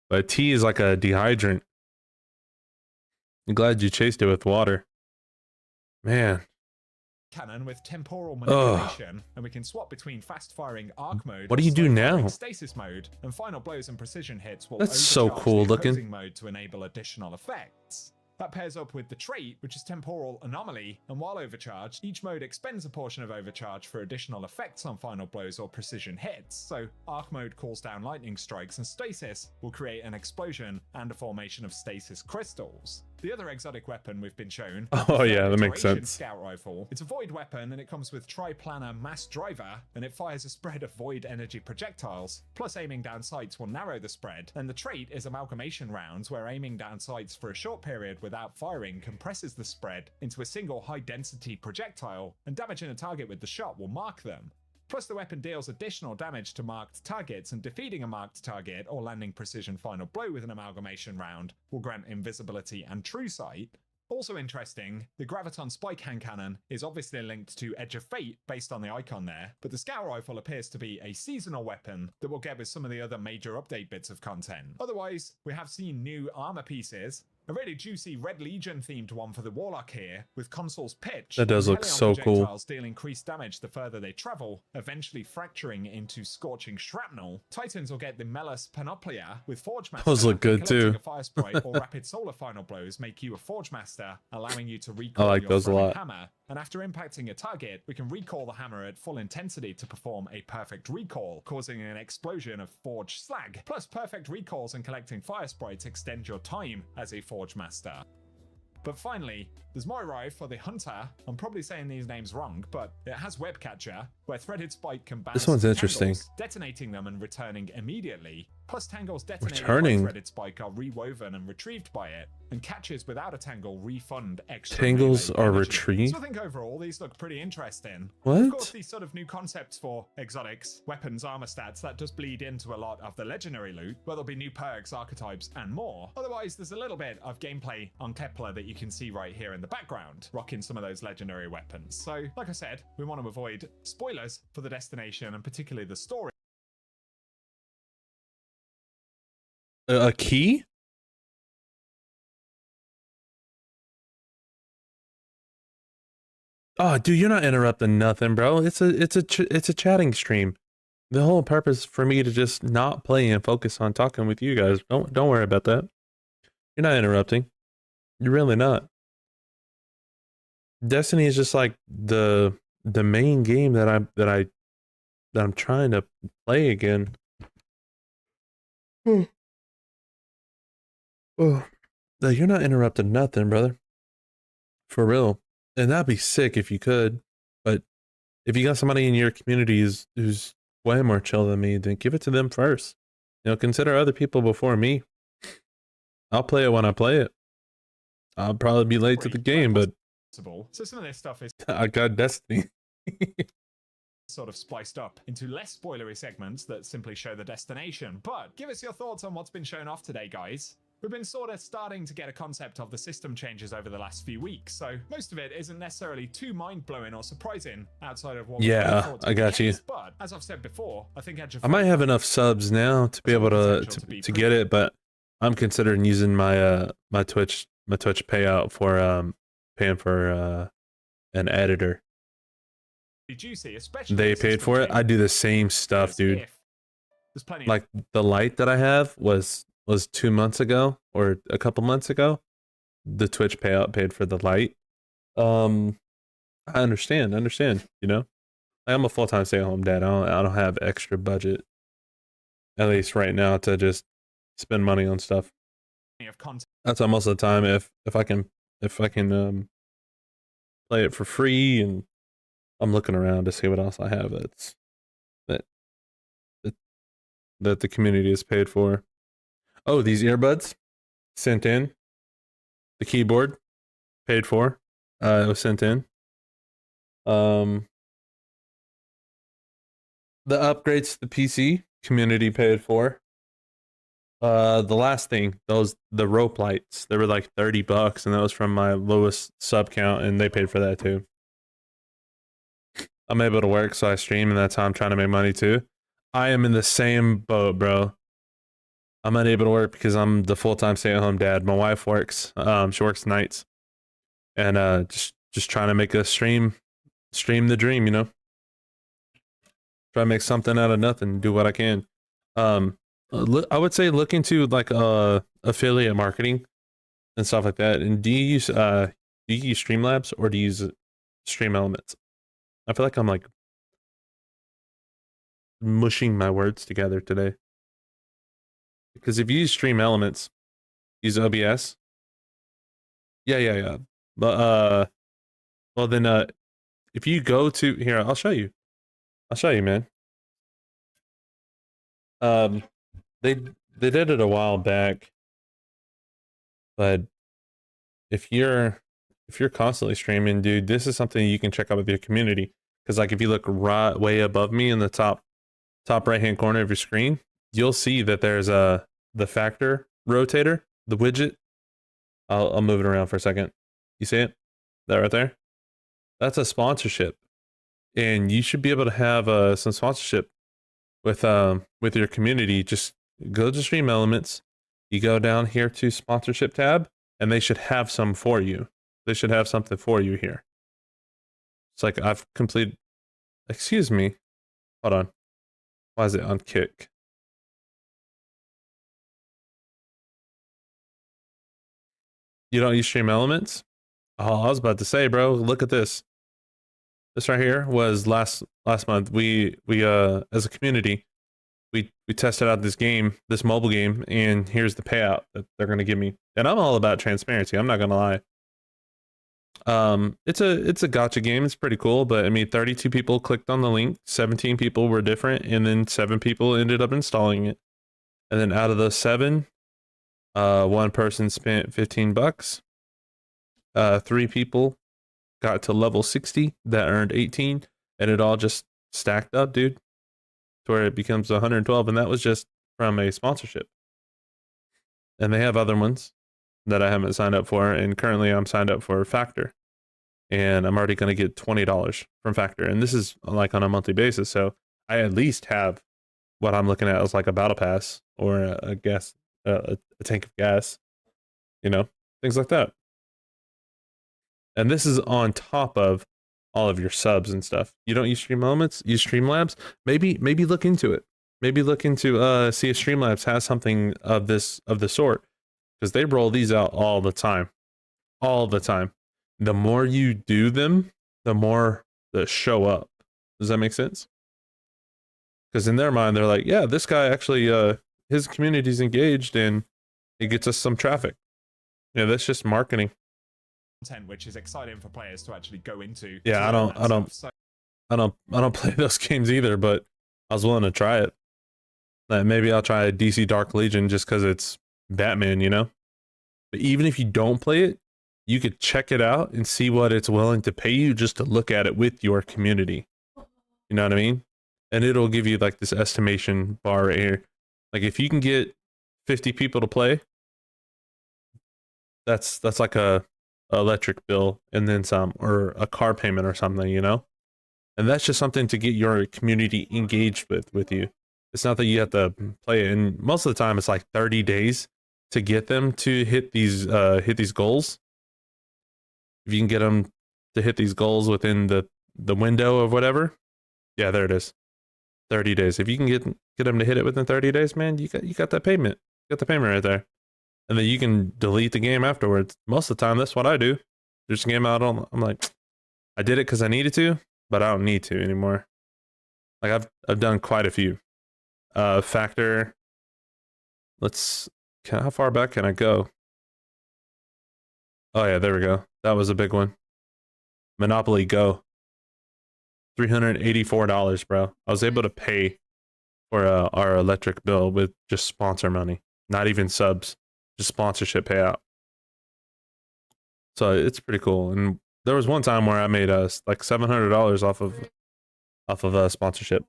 But tea is like a dehydrant. I'm glad you chased it with water. Man. Cannon with temporal manipulation, and we can swap between fast-firing arc mode. What do you do now? Stasis mode, and final blows and precision hits will That's so cool looking. Mode to enable additional effects. That pairs up with the trait, which is Temporal Anomaly, and while overcharged, each mode expends a portion of overcharge for additional effects on final blows or precision hits. So Arc Mode calls down lightning strikes, and Stasis will create an explosion and a formation of stasis crystals. The other exotic weapon we've been shown. Oh yeah, that makes sense. Scout rifle. It's a void weapon, and it comes with Triplanar Mass Driver, and it fires a spread of void energy projectiles. Plus, aiming down sights will narrow the spread. And the trait is Amalgamation Rounds, where aiming down sights for a short period without firing compresses the spread into a single high-density projectile, and damaging a target with the shot will mark them. Plus, the weapon deals additional damage to marked targets, and defeating a marked target or landing precision final blow with an amalgamation round will grant invisibility and true sight. Also interesting, the Graviton Spike hand cannon is obviously linked to Edge of Fate based on the icon there, but the Scout Rifle appears to be a seasonal weapon that we'll get with some of the other major update bits of content. Otherwise, we have seen new armor pieces. A really juicy Red Legion themed one for the Warlock here, with Consul's Pitch. That does look so cool. Deal increased damage the further they travel, eventually fracturing into Scorching Shrapnel. Titans will get the Mellus Panoplia with Forge Master. Those look good too. A Fire Sprite or Rapid Solar Final Blows make you a Forge Master, allowing you to recall I like your those a lot. hammer. And after impacting a target, we can recall the hammer at full intensity to perform a perfect recall, causing an explosion of Forge Slag. Plus, perfect recalls and collecting Fire Sprites extend your time as a Forge Master. But finally, there's more arrive for the Hunter. I'm probably saying these names wrong, but it has Web Catcher, where Threaded Spike can bounce this one's interesting. tangles, detonating them and returning immediately. Plus, tangles detonated by Threaded Spike are rewoven and retrieved by it, and catches without a tangle refund extra. Tangles are energy. retrieved? So I think overall, these look pretty interesting. What? Of course, these sort of new concepts for exotics, weapons, armor stats, that does bleed into a lot of the legendary loot, where there'll be new perks, archetypes, and more. Otherwise, there's a little bit of gameplay on Kepler that you can see right here in the background, rocking some of those legendary weapons. So, like I said, we want to avoid spoilers for the destination and particularly the story. A key? Oh, dude, you're not interrupting nothing, bro. It's a chatting stream. The whole purpose for me to just not play and focus on talking with you guys. Don't worry about that. You're not interrupting. You're really not. Destiny is just like the main game that I'm trying to play again. Oh, no, you're not interrupting nothing, brother. For real. And that'd be sick if you could. But if you got somebody in your community who's way more chill than me, then give it to them first. You know, consider other people before me. I'll play it when I play it. I'll probably be late to the game, but So some of this stuff is I got Destiny. sort of spliced up into less spoilery segments that simply show the destination. But give us your thoughts on what's been shown off today, guys. We've been sort of starting to get a concept of the system changes over the last few weeks, so most of it isn't necessarily too mind-blowing or surprising outside of what I got you. But as I've said before, I think I might have enough subs now to be able to get it, but I'm considering using my my Twitch payout for paying for an editor. Juicy, especially they paid for it. I do the same stuff, dude. Like the light that I have was 2 months ago or a couple months ago. The Twitch payout paid for the light. I understand. You know, I'm a full-time stay-at-home dad. I don't have extra budget, at least right now, to just spend money on stuff. That's why most of the time, if I can play it for free, and I'm looking around to see what else I have that the community has paid for. Oh, these earbuds sent in. The keyboard paid for. It was sent in. The upgrades to the PC community paid for. The last thing, the rope lights, they were like $30, and that was from my lowest sub count, and they paid for that too. I'm able to work, so I stream, and that's how I'm trying to make money too. I am in the same boat, bro. I'm unable to work because I'm the full-time stay-at-home dad. My wife works. She works nights, and just trying to make a stream the dream, you know. Try to make something out of nothing. Do what I can. I would say look into like affiliate marketing and stuff like that. And do you use Streamlabs or do you use Stream Elements? I feel like I'm like mushing my words together today. Because if you use Stream Elements, use OBS. Yeah. But well then if you go to here, I'll show you, man. They did it a while back, but if you're constantly streaming, dude, this is something you can check out with your community. Because like if you look right way above me in the top right hand corner of your screen, you'll see that there's the factor rotator, the widget. I'll move it around for a second. You see it? That right there? That's a sponsorship, and you should be able to have some sponsorship with your community. Just go to Stream Elements. You go down here to sponsorship tab, and they should have some for you. They should have something for you here. It's like I've completed. Excuse me. Hold on. Why is it on Kick? You don't use Stream Elements? Oh, I was about to say, bro, look at this. This right here was last month. We as a community, we tested out this mobile game, and here's the payout that they're gonna give me. And I'm all about transparency. I'm not gonna lie. It's a gacha game. It's pretty cool, but I mean, 32 people clicked on the link, 17 people were different, and then 7 people ended up installing it. And then out of those 7, one person spent $15. 3 people got to level 60 that earned 18, and it all just stacked up, dude, to where it becomes 112, and that was just from a sponsorship. And they have other ones that I haven't signed up for, and currently I'm signed up for Factor, and I'm already going to get $20 from Factor, and this is like on a monthly basis, so I at least have what I'm looking at as like a battle pass or a guest a tank of gas, you know, things like that. And this is on top of all of your subs and stuff. You don't use Stream Elements, use Streamlabs. Maybe look into it. Maybe look into see if Streamlabs has something of the sort, because they roll these out all the time. All the time. The more you do them, the more that show up. Does that make sense? Because in their mind, they're like, yeah, this guy actually his community's engaged and it gets us some traffic. Yeah, that's just marketing. Content which is exciting for players to actually go into. Yeah, I don't play those games either, but I was willing to try it. Like maybe I'll try DC Dark Legion just because it's Batman, you know? But even if you don't play it, you could check it out and see what it's willing to pay you just to look at it with your community. You know what I mean? And it'll give you like this estimation bar right here. Like if you can get 50 people to play, that's like a electric bill and then some, or a car payment or something, you know? And that's just something to get your community engaged with you. It's not that you have to play it, and most of the time it's like 30 days to get them to hit these goals. If you can get them to hit these goals within the window of whatever, yeah, there it is. 30 days. If you can get them to hit it within 30 days, man, you got that payment. You got the payment right there. And then you can delete the game afterwards. Most of the time, that's what I do. There's a game out on. I'm like, I did it because I needed to, but I don't need to anymore. Like I've done quite a few. Factor. How far back can I go? Oh yeah, there we go. That was a big one. Monopoly Go. $384, bro. I was able to pay for our electric bill with just sponsor money, not even subs, just sponsorship payout. So it's pretty cool. And there was one time where I made like $700 off of sponsorship.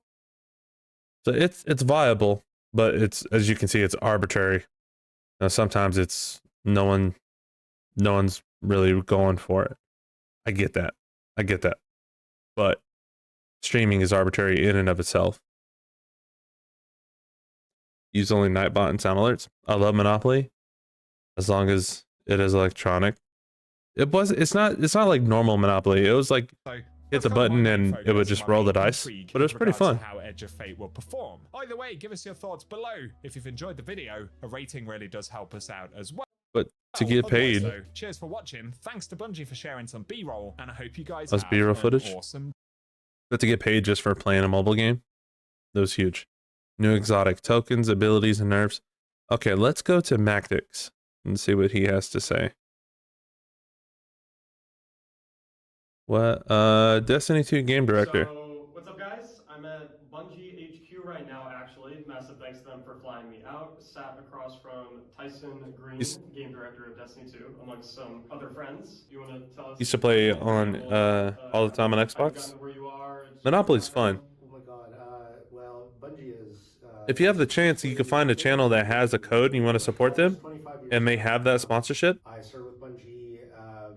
So it's viable, but it's, as you can see, it's arbitrary. Now, sometimes it's no one's really going for it. I get that, but streaming is arbitrary in and of itself. Use only Nightbot and sound alerts. I love Monopoly, as long as it is electronic. It's not like normal Monopoly. It was like hit the button and it would just roll the dice, but it was pretty fun. How Edge of Fate will perform. Either way, give us your thoughts below. If you've enjoyed the video, a rating really does help us out as well. But to get paid, though, cheers for watching. Thanks to Bungie for sharing some B-roll, and I hope you guys that's have B-roll footage. Awesome. But to get paid just for playing a mobile game, that was huge. New exotic tokens, abilities, and nerfs. Okay, let's go to Mactix and see what he has to say. What? Destiny 2 game director. So, what's up, guys? I'm at Bungie HQ right now, actually. Massive thanks to them for flying me out. Sat across from Tyson Green, game director of Destiny 2, amongst some other friends. You want to tell us? Used to play on all the time on Xbox. Monopoly's fun. Oh my god. Well, Bungie is. If you have the chance, you can find a channel that has a code and you want to support them, and they have that sponsorship. I started with Bungie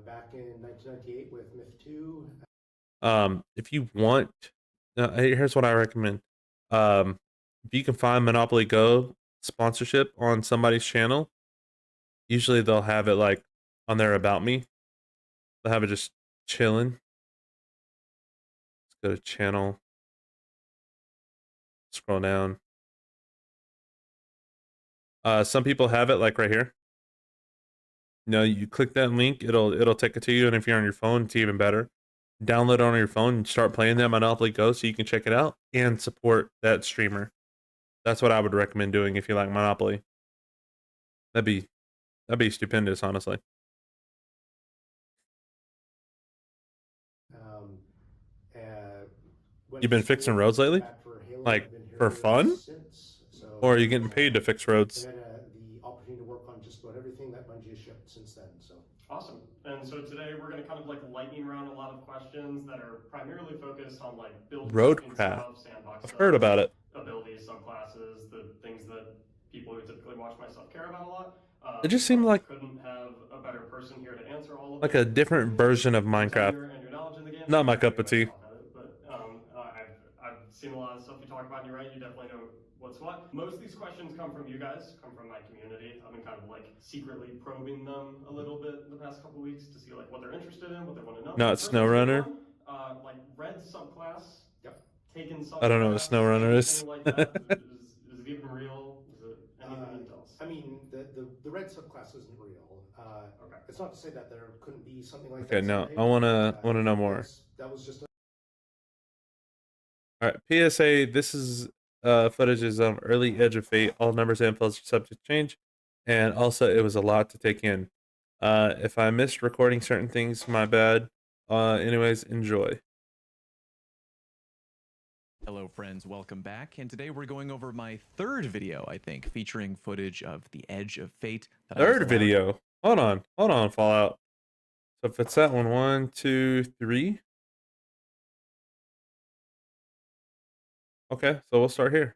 back in 1998 with Myth 2. If you want, here's what I recommend. If you can find Monopoly Go sponsorship on somebody's channel, usually they'll have it like on their About Me. They'll have it just chilling. Let's go to channel. Scroll down. Some people have it like right here. You know, you click that link, it'll take it to you, and if you're on your phone, it's even better. Download it on your phone and start playing that Monopoly Go so you can check it out and support that streamer. That's what I would recommend doing if you like Monopoly. That'd be stupendous, honestly. You've been fixing roads lately? Like, for fun? Or are you getting paid to fix roads? I've had the opportunity to work on just about everything that Bungie has shipped since then. So awesome. And so today we're going to kind of like lightning round a lot of questions that are primarily focused on like build Roadcraft. I've heard about it. Abilities, subclasses, the things that people who typically watch my stuff care about a lot. It just seemed like couldn't have a better person here to answer all of like a different version of Minecraft. Not my cup of tea. But I've seen a lot of stuff you talk about, and you're right, you definitely know what's what. Most of these questions come from you guys, come from my community. I've been kind of like secretly probing them a little bit the past couple weeks to see like what they're interested in, what they want to know. Not First SnowRunner. one, like red subclass. Yep. Taken subclass. I don't know what SnowRunner is. Anything like that? Is it even real? Is it anything you can tell us? I mean, the red subclass isn't real. Okay. It's not to say that there couldn't be something like Okay, that. no, someday. I wanna know more. That was just All right, PSA. This is footage is of early Edge of Fate. All numbers and fields are subject to change, and also it was a lot to take in. If I missed recording certain things, my bad. Anyways, enjoy. Hello friends, welcome back, and today we're going over my third video, I think, featuring footage of the Edge of Fate. That I was Third allowed- video. Hold on, Fallout. So if it's that one, 1, 2, 3. Okay, so we'll start here.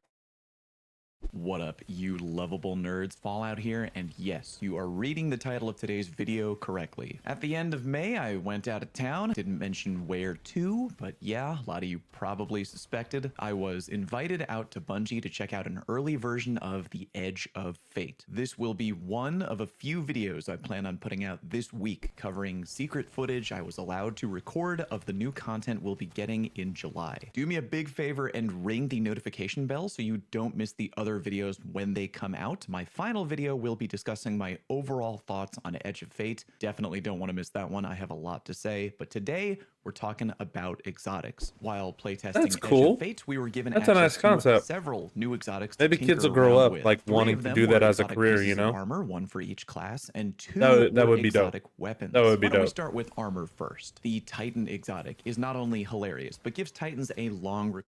What up, you lovable nerds? Fallout here, and yes, you are reading the title of today's video correctly. At the end of May, I went out of town. Didn't mention where to, but yeah, a lot of you probably suspected. I was invited out to Bungie to check out an early version of The Edge of Fate. This will be one of a few videos I plan on putting out this week, covering secret footage I was allowed to record of the new content we'll be getting in July. Do me a big favor and ring the notification bell so you don't miss the other videos when they come out. My final video will be discussing my overall thoughts on Edge of Fate. Definitely don't want to miss that one. I have a lot to say, but today we're talking about exotics. While playtesting That's Edge cool. of Fate, we were given That's a access nice to concept. several new exotics to Maybe tinker kids will grow around up, with. like, 3 wanting of to them do that were as a exotic career, pieces you of know? Armor, one for each class, and 2 That were would be dope. exotic weapons. That would be Why don't we dope. start with armor first? The Titan exotic is not only hilarious, but gives Titans a long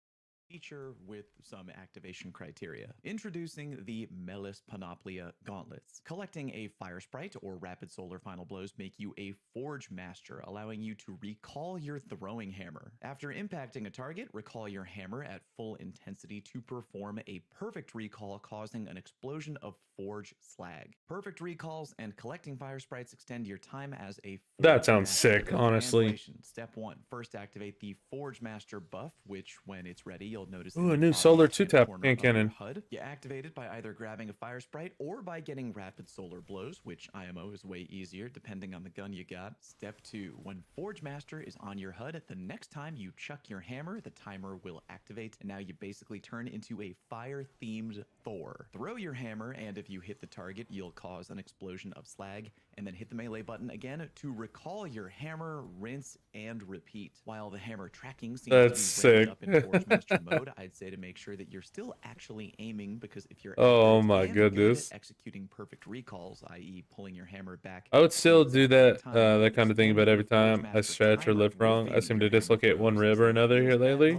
feature with some activation criteria. Introducing the Melis Panoplia Gauntlets. Collecting a Fire Sprite or Rapid Solar Final Blows make you a Forge Master, allowing you to recall your throwing hammer. After impacting a target, recall your hammer at full intensity to perform a perfect recall, causing an explosion of Forge Slag. Perfect recalls and collecting Fire Sprites extend your time as a Forge That sounds Master. sick, honestly. Translation. Step 1. First activate the Forge Master buff, which when it's ready, you'll notice in Ooh, a the new top solar left-hand 2-tap corner hand of your cannon. HUD. You activate it by either grabbing a Fire Sprite or by getting Rapid Solar Blows, which IMO is way easier depending on the gun you got. Step 2. When Forge Master is on your HUD, the next time you chuck your hammer, the timer will activate, and now you basically turn into a fire-themed Thor. Throw your hammer, and if you hit the target, you'll cause an explosion of slag, and then hit the melee button again to recall your hammer, rinse, and repeat. While the hammer tracking seems That's to be ramped sick. up in Forge Master mode, I'd say to make sure that you're still actually aiming, because if you're Oh accurate my and good at goodness. executing perfect recalls, i.e. pulling your hammer back, I would still at the do exact that same time, that kind of thing, but every time I stretch or lift wrong, I seem to dislocate one rib or another here lately.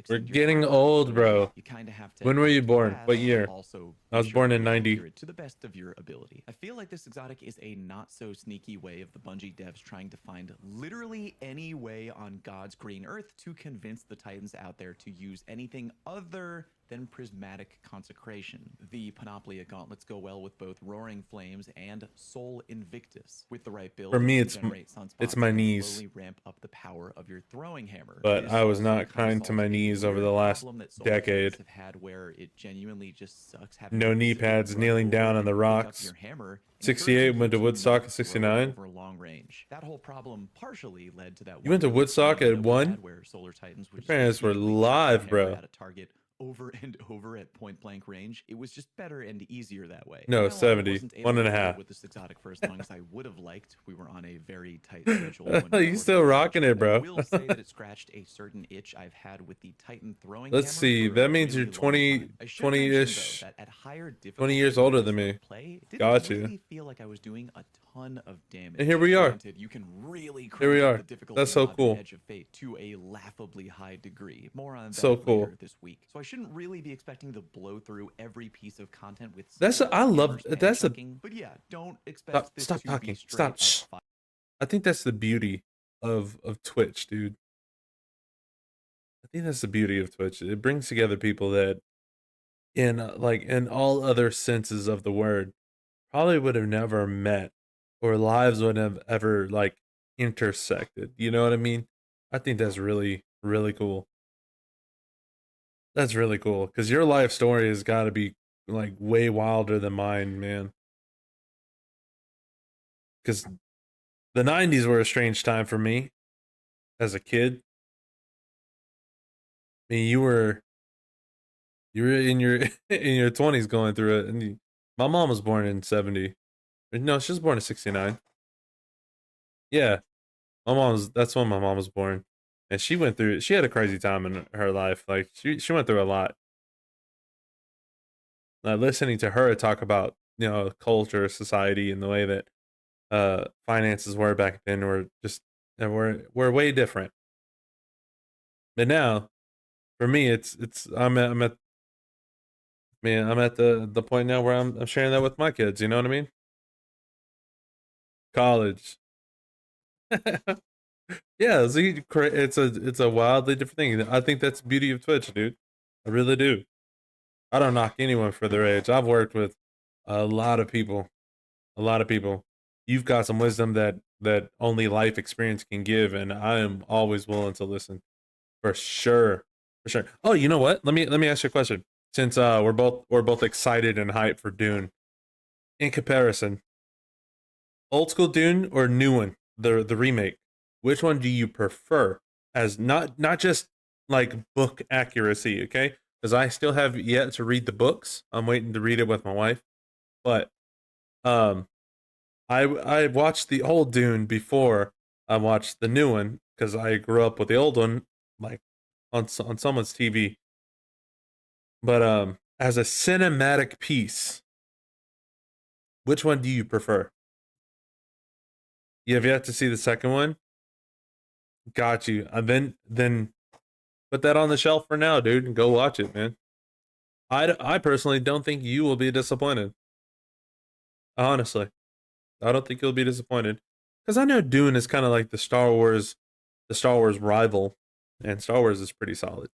We're getting old, bro. You kind of have to When were you act born? fast, What year? Also I was be sure born to in be 90. accurate to the best of your ability. I feel like this exotic is a not so sneaky way of the Bungie devs trying to find literally any way on God's green earth to convince the Titans out there to use anything other than prismatic consecration. The Panoplia gauntlets go well with both Roaring Flames and Soul Invictus. With the right build, For me, you it's generate sunspots it's my and knees. slowly ramp up the power of your throwing hammer. But This I was also not kinda kind to solves my a knees over weird the last problem that Soul decade. Titans have had where it genuinely just sucks having No to knee physically pads, run kneeling forward down on and the pick up rocks. your hammer, 68 encouraging went to you Woodstock not at throw 69. over long range. That whole problem partially led to that You went to one Woodstock video at we 1? had where Solar Titans would Your just parents were repeatedly chuck their live, hammer bro. at a target over and over at point blank range. It was just better and easier that way. No, While I 70. wasn't able One and to a play half. with this exotic for as long as I would have liked. We were on a very tight schedule. when You recording still this rocking session. it, bro. I will say that it scratched a certain itch I've had with the Titan throwing Let's hammer see, for a that means really you're long 20 time. I should mention, though, 20-ish, that at higher 20 difficulty years older than levels me. of play, it didn't Got you. really feel like I was doing a ton of damage. And here we are. Granted, you can really Here we crank up are. the difficulty That's so knob in cool. Edge of Fate to a laughably high degree. More on that So cool. later this week. So I shouldn't really be expecting to blow through every piece of content with That's skill, I love hammers, and that's a chucking. But yeah, don't expect this stop to talking. be straight Stop. up Shh. fire. I think that's the beauty of Twitch, dude. I think that's the beauty of Twitch. It brings together people that in like in all other senses of the word probably would have never met, or lives would have ever like intersected. You know what I mean? I think that's really, really cool. That's really cool because your life story has got to be like way wilder than mine, man. Because the 90s were a strange time for me as a kid. I mean, you were in your in your 20s going through it, and my mom was born in 70. No, she was born in 69. Yeah, that's when my mom was born, and she went through. She had a crazy time in her life. Like she went through a lot. Listening to her talk about culture, society, and the way that finances were back then were just were way different. But now, for me, it's I'm at man I'm at the point now where I'm sharing that with my kids. You know what I mean? College. Yeah, see, it's a wildly different thing. I think that's the beauty of Twitch, dude. I really do. I don't knock anyone for their age. I've worked with a lot of people. A lot of people. You've got some wisdom that only life experience can give, and I am always willing to listen. For sure. For sure. Oh, you know what? Let me ask you a question. Since we're both excited and hyped for Dune. In comparison, old school Dune or new one, the remake, which one do you prefer? As not just like book accuracy, okay? Because I still have yet to read the books. I'm waiting to read it with my wife. But I watched the old Dune before I watched the new one because I grew up with the old one, like on someone's TV. But as a cinematic piece, which one do you prefer? You have yet to see the second one? Got you. And then put that on the shelf for now, dude, and go watch it, man. I personally don't think you will be disappointed. Honestly, I don't think you'll be disappointed because I know Dune is kind of like the Star Wars rival, and Star Wars is pretty solid.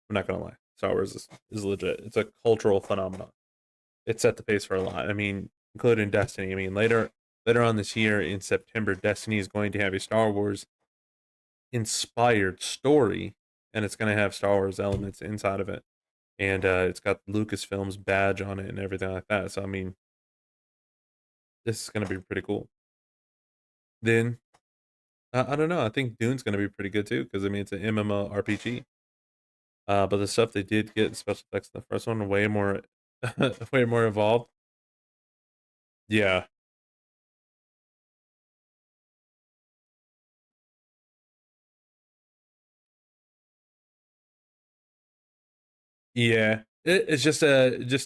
I'm not gonna lie, Star Wars is legit. It's a cultural phenomenon. It set the pace for a lot. I mean, including Destiny. I mean, later on this year in September, Destiny is going to have a Star Wars inspired story, and it's going to have Star Wars elements inside of it, and it's got Lucasfilm's badge on it and everything like that. So I mean, this is going to be pretty cool. Then I don't know. I think Dune's going to be pretty good too because I mean it's an MMORPG. But the stuff they did get special effects in the first one way more way more involved. Yeah. Yeah. It's just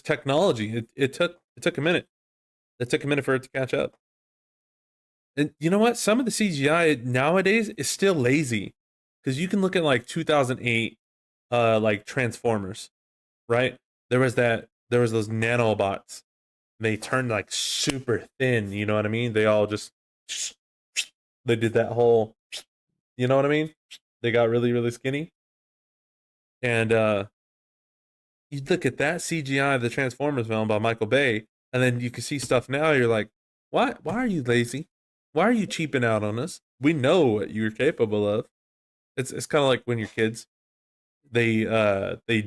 technology. It took a minute. It took a minute for it to catch up. And you know what? Some of the CGI nowadays is still lazy. Because you can look at like 2008 like Transformers, right? There was those nanobots. They turned like super thin, you know what I mean? They all just they did that whole you know what I mean? They got really, really skinny. And you look at that CGI of the Transformers film by Michael Bay, and then you can see stuff now, you're like, why are you lazy? Why are you cheaping out on us? We know what you're capable of. It's kind of like when your kids they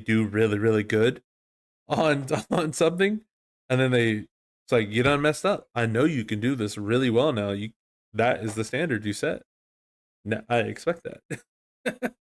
do really, really good on on something, and then it's like you done messed up. I know you can do this really well now. That is the standard you set. I expect that.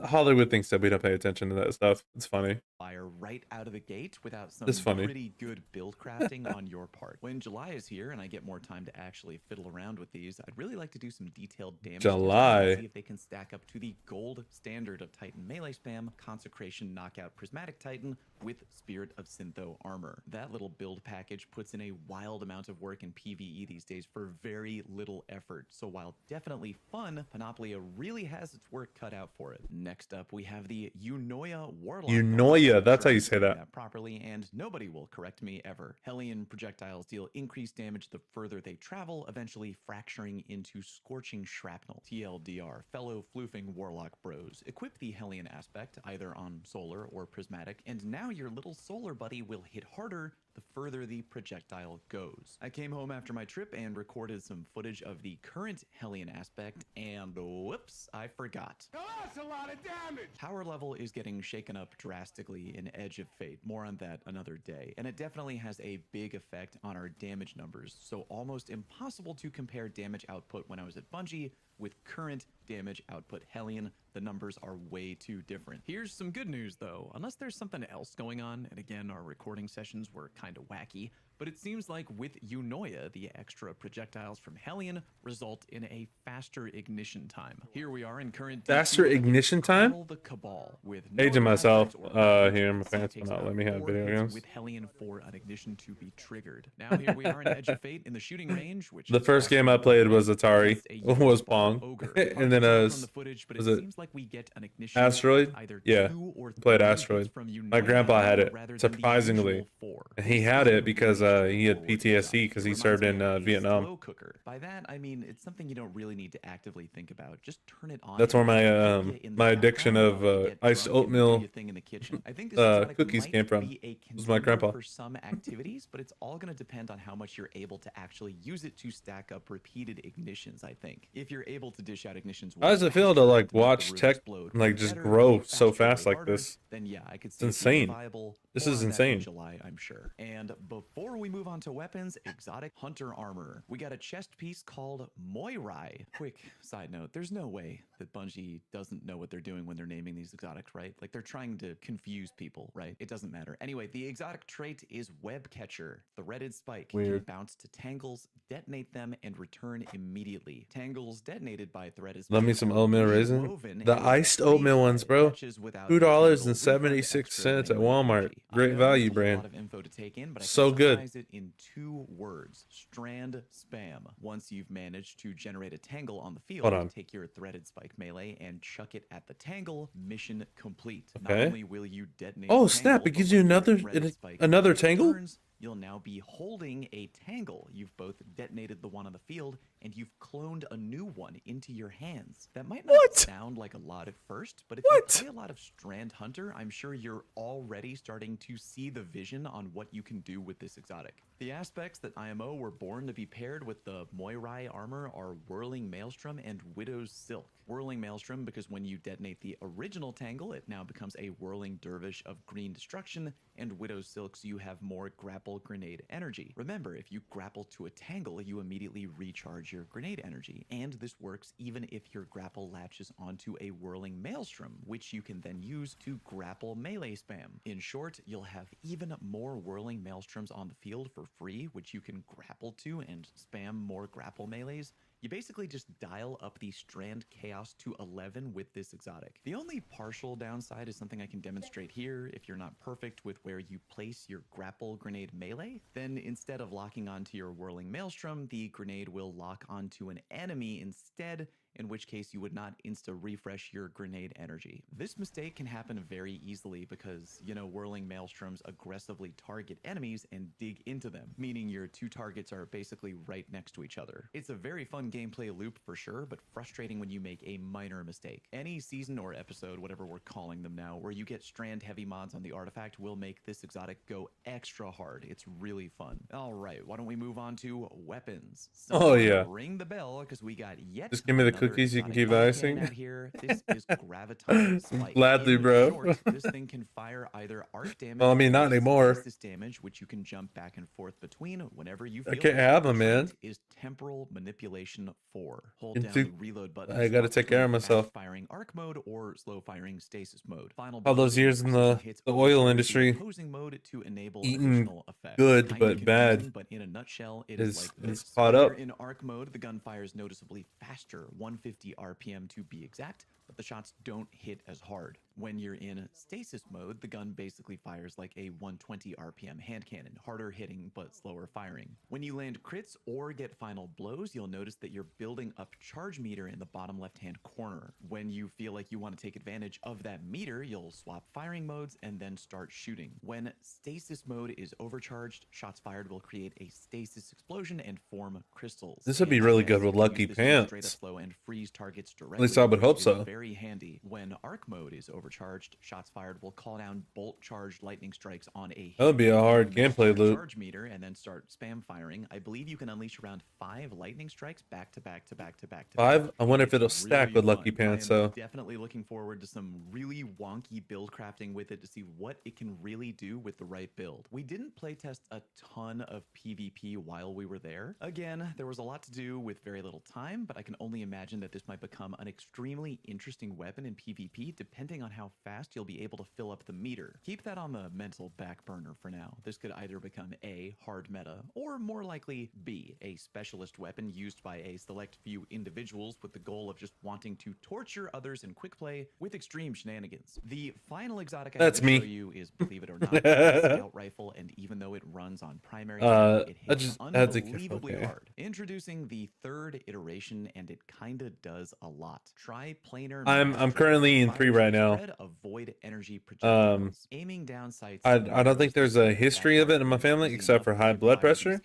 Hollywood thinks that we don't pay attention to that stuff. It's funny. Fire right out of the gate without some It's funny. pretty good build crafting on your part. When July is here and I get more time to actually fiddle around with these, I'd really like to do some detailed damage testing July. to see if they can stack up to the gold standard of Titan melee spam, Consecration Knockout Prismatic Titan with Spirit of Syntho armor. That little build package puts in a wild amount of work in PvE these days for very little effort. So while definitely fun, Panoplia really has its work cut out for it. Next up, we have the Eunoia Warlock. Eunoia, that's how you say that. Properly, and nobody will correct me ever. Hellion projectiles deal increased damage the further they travel, eventually fracturing into scorching shrapnel. TLDR, fellow floofing Warlock bros. Equip the Hellion aspect either on solar or prismatic, and now your little solar buddy will hit harder the further the projectile goes. I came home after my trip and recorded some footage of the current Hellion aspect, and whoops, I forgot. Now that's a lot of damage! Power level is getting shaken up drastically in Edge of Fate. More on that another day. And it definitely has a big effect on our damage numbers, so almost impossible to compare damage output when I was at Bungie with current damage output Hellion. The numbers are way too different. Here's some good news though. Unless there's something else going on, and again, our recording sessions were kind of wacky, but it seems like with Eunoia, the extra projectiles from Hellion result in a faster ignition time. Here we are in current Faster ignition time? The Cabal with Aging no myself attachments or here. My it parents takes will not about let me have 4 video hits games. with Hellion for an ignition to be triggered. Now here we are in Edge of Fate in the shooting range, which The is first also game I played was Atari, against a was Yawgmoth Pong, ogre. and then Hard to tell from the footage, but was it it seems like we get an ignition Asteroid? either Yeah, 2 or played 3 Asteroid. hits from My Eunoia grandpa had it, rather than the surprisingly. usual 4. And he had it because he had PTSD because he served in Vietnam. Slow cooker. By that I mean it's something you don't really need to actively think about. Just turn it on. That's where my and keep it in the my addiction background of while you get iced drunk and do oatmeal your thing in the kitchen. I think this exotic cookies might came from. be a Was my contender grandpa. for some activities, but it's all going to depend on how much you're able to actually use it to stack up repeated ignitions. I think if you're able to dish out ignitions, How does it feel to like watch tech like just grow so fast like this? Then yeah, I could It's see it insane. being viable. This More is on that in insane. July, I'm sure. And before we move on to weapons, exotic hunter armor, we got a chest piece called Moirai. Quick side note: there's no way that Bungie doesn't know what they're doing when they're naming these exotics, right? Like they're trying to confuse people, right? It doesn't matter. Anyway, the exotic trait is Web Catcher. Threaded Spike Weird. can bounce to tangles, detonate them, and return immediately. Tangles detonated by Threaded Spike. Love me some oatmeal raisin. Woven The and iced freeze oatmeal ones, dried bro. catches without $2.76 extra at melee Walmart. energy. I Great know value there's a brand. lot of info to take in, but I can So good. summarize it in 2 words: strand spam. Once you've managed to generate a tangle on the field, Hold on. take your threaded spike melee and chuck it at the tangle. Mission complete. Okay. Not only will you detonate Oh the snap! tangle, It gives but you when the another threaded spike another melee tangle. returns, you'll now be holding a tangle. You've both detonated the one on the field and you've cloned a new one into your hands. That might not What? sound like a lot at first, but if What? you play a lot of Strand Hunter, I'm sure you're already starting to see the vision on what you can do with this exotic. The aspects that IMO were born to be paired with the Moirai armor are Whirling Maelstrom and Widow's Silk. Whirling Maelstrom because when you detonate the original tangle, it now becomes a Whirling Dervish of green destruction, and Widow's Silk so you have more grapple grenade energy. Remember, if you grapple to a tangle, you immediately recharge your grenade energy, and this works even if your grapple latches onto a Whirling Maelstrom, which you can then use to grapple melee spam. In short, you'll have even more Whirling Maelstroms on the field for free, which you can grapple to and spam more grapple melees. You basically just dial up the Strand Chaos to 11 with this exotic. The only partial downside is something I can demonstrate here. If you're not perfect with where you place your grapple grenade melee, then instead of locking onto your Whirling Maelstrom, the grenade will lock onto an enemy instead, in which case you would not insta-refresh your grenade energy. This mistake can happen very easily because, you know, Whirling Maelstroms aggressively target enemies and dig into them, meaning your 2 targets are basically right next to each other. It's a very fun gameplay loop for sure, but frustrating when you make a minor mistake. Any season or episode, whatever we're calling them now, where you get strand heavy mods on the artifact will make this exotic go extra hard. It's really fun. Alright, why don't we move on to weapons? Oh, yeah. Ring the bell, because we got yet Just give me the another cookies you can exotic keep weapon icing. out here. This is Graviton Spike. Gladly, In bro. short, this thing can fire either arc damage Well, I mean, not or anymore. stasis damage, which you can jump back and forth between whenever you I feel can't like. have them, man. Trait is Temporal Manipulation 4. Hold And down two- the reload button. I to gotta swap take care of between myself. fast-firing arc mode or slow-firing stasis mode. Final All those blows years in precision the hits oil over industry, opposing mode to enable eating additional effects. good Kinda but confusing, bad but in a nutshell, it is is like this. caught When up. you're in arc mode, the gun fires noticeably faster, 150 RPM to be exact, but the shots don't hit as hard. When you're in stasis mode, the gun basically fires like a 120 RPM hand cannon, harder hitting but slower firing. When you land crits or get final blows, you'll notice that you're building up charge meter in the bottom left-hand corner. When you feel like you want to take advantage of that meter, you'll swap firing modes and then start shooting. When stasis mode is overcharged, shots fired will create a stasis explosion and form crystals. This would be And really yes, good with you can Lucky use this to straight up Pants. slow and freeze targets At least I directly, would hope which is so. very very handy. When arc mode is overcharged, shots fired will call down bolt charged lightning strikes on a That would be a hard If you match gameplay your loop. charge meter and then start spam firing. I believe you can unleash around 5 lightning strikes back to back to back to back to back. 5? I wonder if It's it'll stack really with Lucky fun. Pants, I am though. definitely looking forward to some really wonky build crafting with it to see what it can really do with the right build. We didn't playtest a ton of PvP while we were there. Again, there was a lot to do with very little time, but I can only imagine that this might become an extremely interesting weapon in PvP depending on how fast you'll be able to fill up the meter. Keep that on the mental back burner for now. This could either become A, hard meta, or more likely B, a specialist weapon used by a select few individuals with the goal of just wanting to torture others in quick play with extreme shenanigans. The final exotic I have That's to me. show you is, believe it or not, a scout rifle, and even though it runs on primary ammo, it I hits just had to unbelievably okay. hard. Introducing the 3rd iteration, and it kinda does a lot. Try planar. I'm currently in 3 right now. Avoid energy projectiles. Aiming down sights. I don't think there's a history of it in my family except for high blood pressure.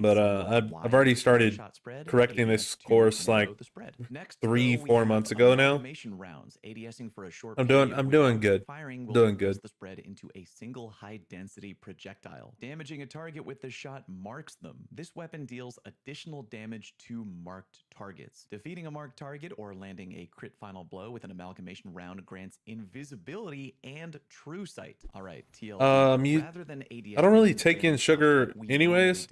But I've already started correcting this course like 3-4 months ago now. I'm doing good. Doing good. The spread into a single high density projectile. Damaging a target with this shot marks them. This weapon deals additional damage to marked targets. Defeating a marked target or landing a crit final blow with an amalgamation round grants invisibility and true sight. All right, TL. Rather than ADS, I don't really take in sugar anyways,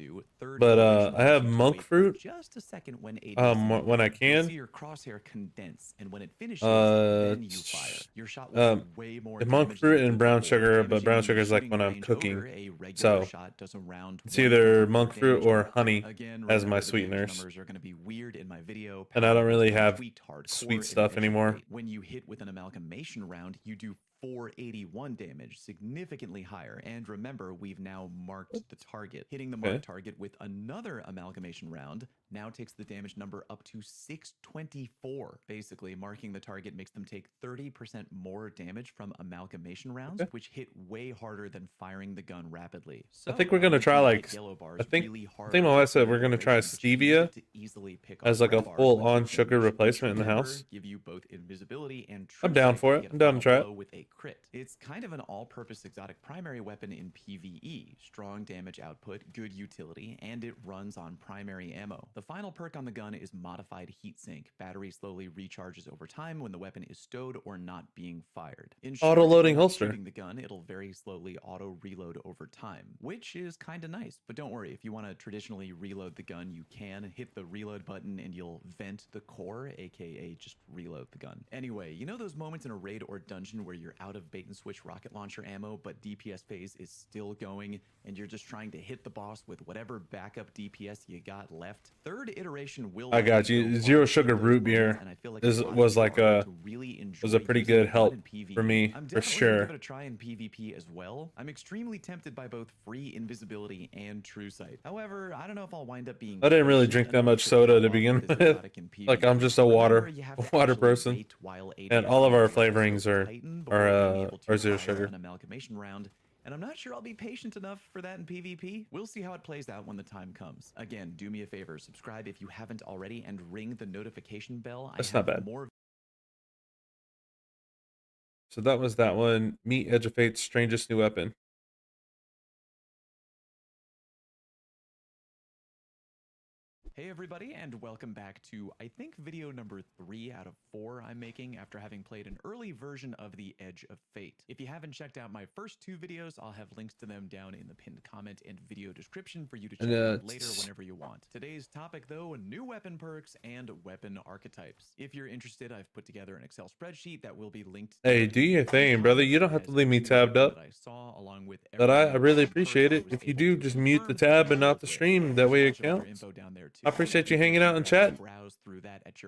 but I have monk fruit just a second when when I you'll can. see your crosshair condense, and when it finishes, then you fire. Your shot will do way more monk damage fruit than and brown before. sugar, but brown Damaging sugar is like shooting when I'm range cooking. over a regular So shot does around it's either 1/4 monk fruit damage. or honey Again, as my remember the damage sweeteners. numbers are going to be weird in my video. And I don't really have Tweaked hardcore sweet stuff innovation anymore. rate. When you hit with an amalgamation round, you do 481 damage, significantly higher. And remember, we've now marked the target. Hitting the marked target with another amalgamation round now takes the damage number up to 624. Basically, marking the target makes them take 30% more damage from amalgamation rounds, which hit way harder than firing the gun rapidly. So, I think we're gonna try like I think my wife said we're gonna try stevia as like a full-on sugar replacement in the house. Give you both invisibility and I'm down for it. I'm down to try it. with a crit. It's kind of an all-purpose exotic primary weapon in PvE. Strong damage output, good utility, and it runs on primary ammo. The final perk on the gun is modified heatsink. Battery slowly recharges over time when the weapon is stowed or not being fired. In short, Auto-loading when holster. shooting the gun, it'll very slowly auto-reload over time, which is kind of nice. But don't worry, if you want to traditionally reload the gun, you can hit the reload button and you'll vent the core, aka just reload the gun. Anyway, you know those moments in a raid or dungeon where you're out of bait and switch rocket launcher ammo, but DPS phase is still going, and you're just trying to hit the boss with whatever backup DPS you got left? 3rd iteration will. I got you. Zero sugar root beer was like a pretty good help for me for sure. Give it a try in PvP as well. I'm extremely tempted by both free invisibility and true sight. However, I don't know if I'll wind up being. I didn't really drink that much soda to begin with. Like I'm just a water person, and all of our flavorings are zero sugar. An amalgamation round. And I'm not sure I'll be patient enough for that in PvP. We'll see how it plays out when the time comes. Again, do me a favor, subscribe if you haven't already, and ring the notification bell. That's not bad. So that was that one. Meet Edge of Fate's strangest new weapon. Hey everybody, and welcome back to, I think, video number 3 out of 4 I'm making after having played an early version of the Edge of Fate. If you haven't checked out my first 2 videos, I'll have links to them down in the pinned comment and video description for you to check out later whenever you want. Today's topic, though, new weapon perks and weapon archetypes. If you're interested, I've put together an Excel spreadsheet that will be linked. Hey, do your thing, brother. You don't have to leave me tabbed up. But I really appreciate it. If you do, just mute the tab and not the stream. That way it counts. I appreciate you hanging out in chat.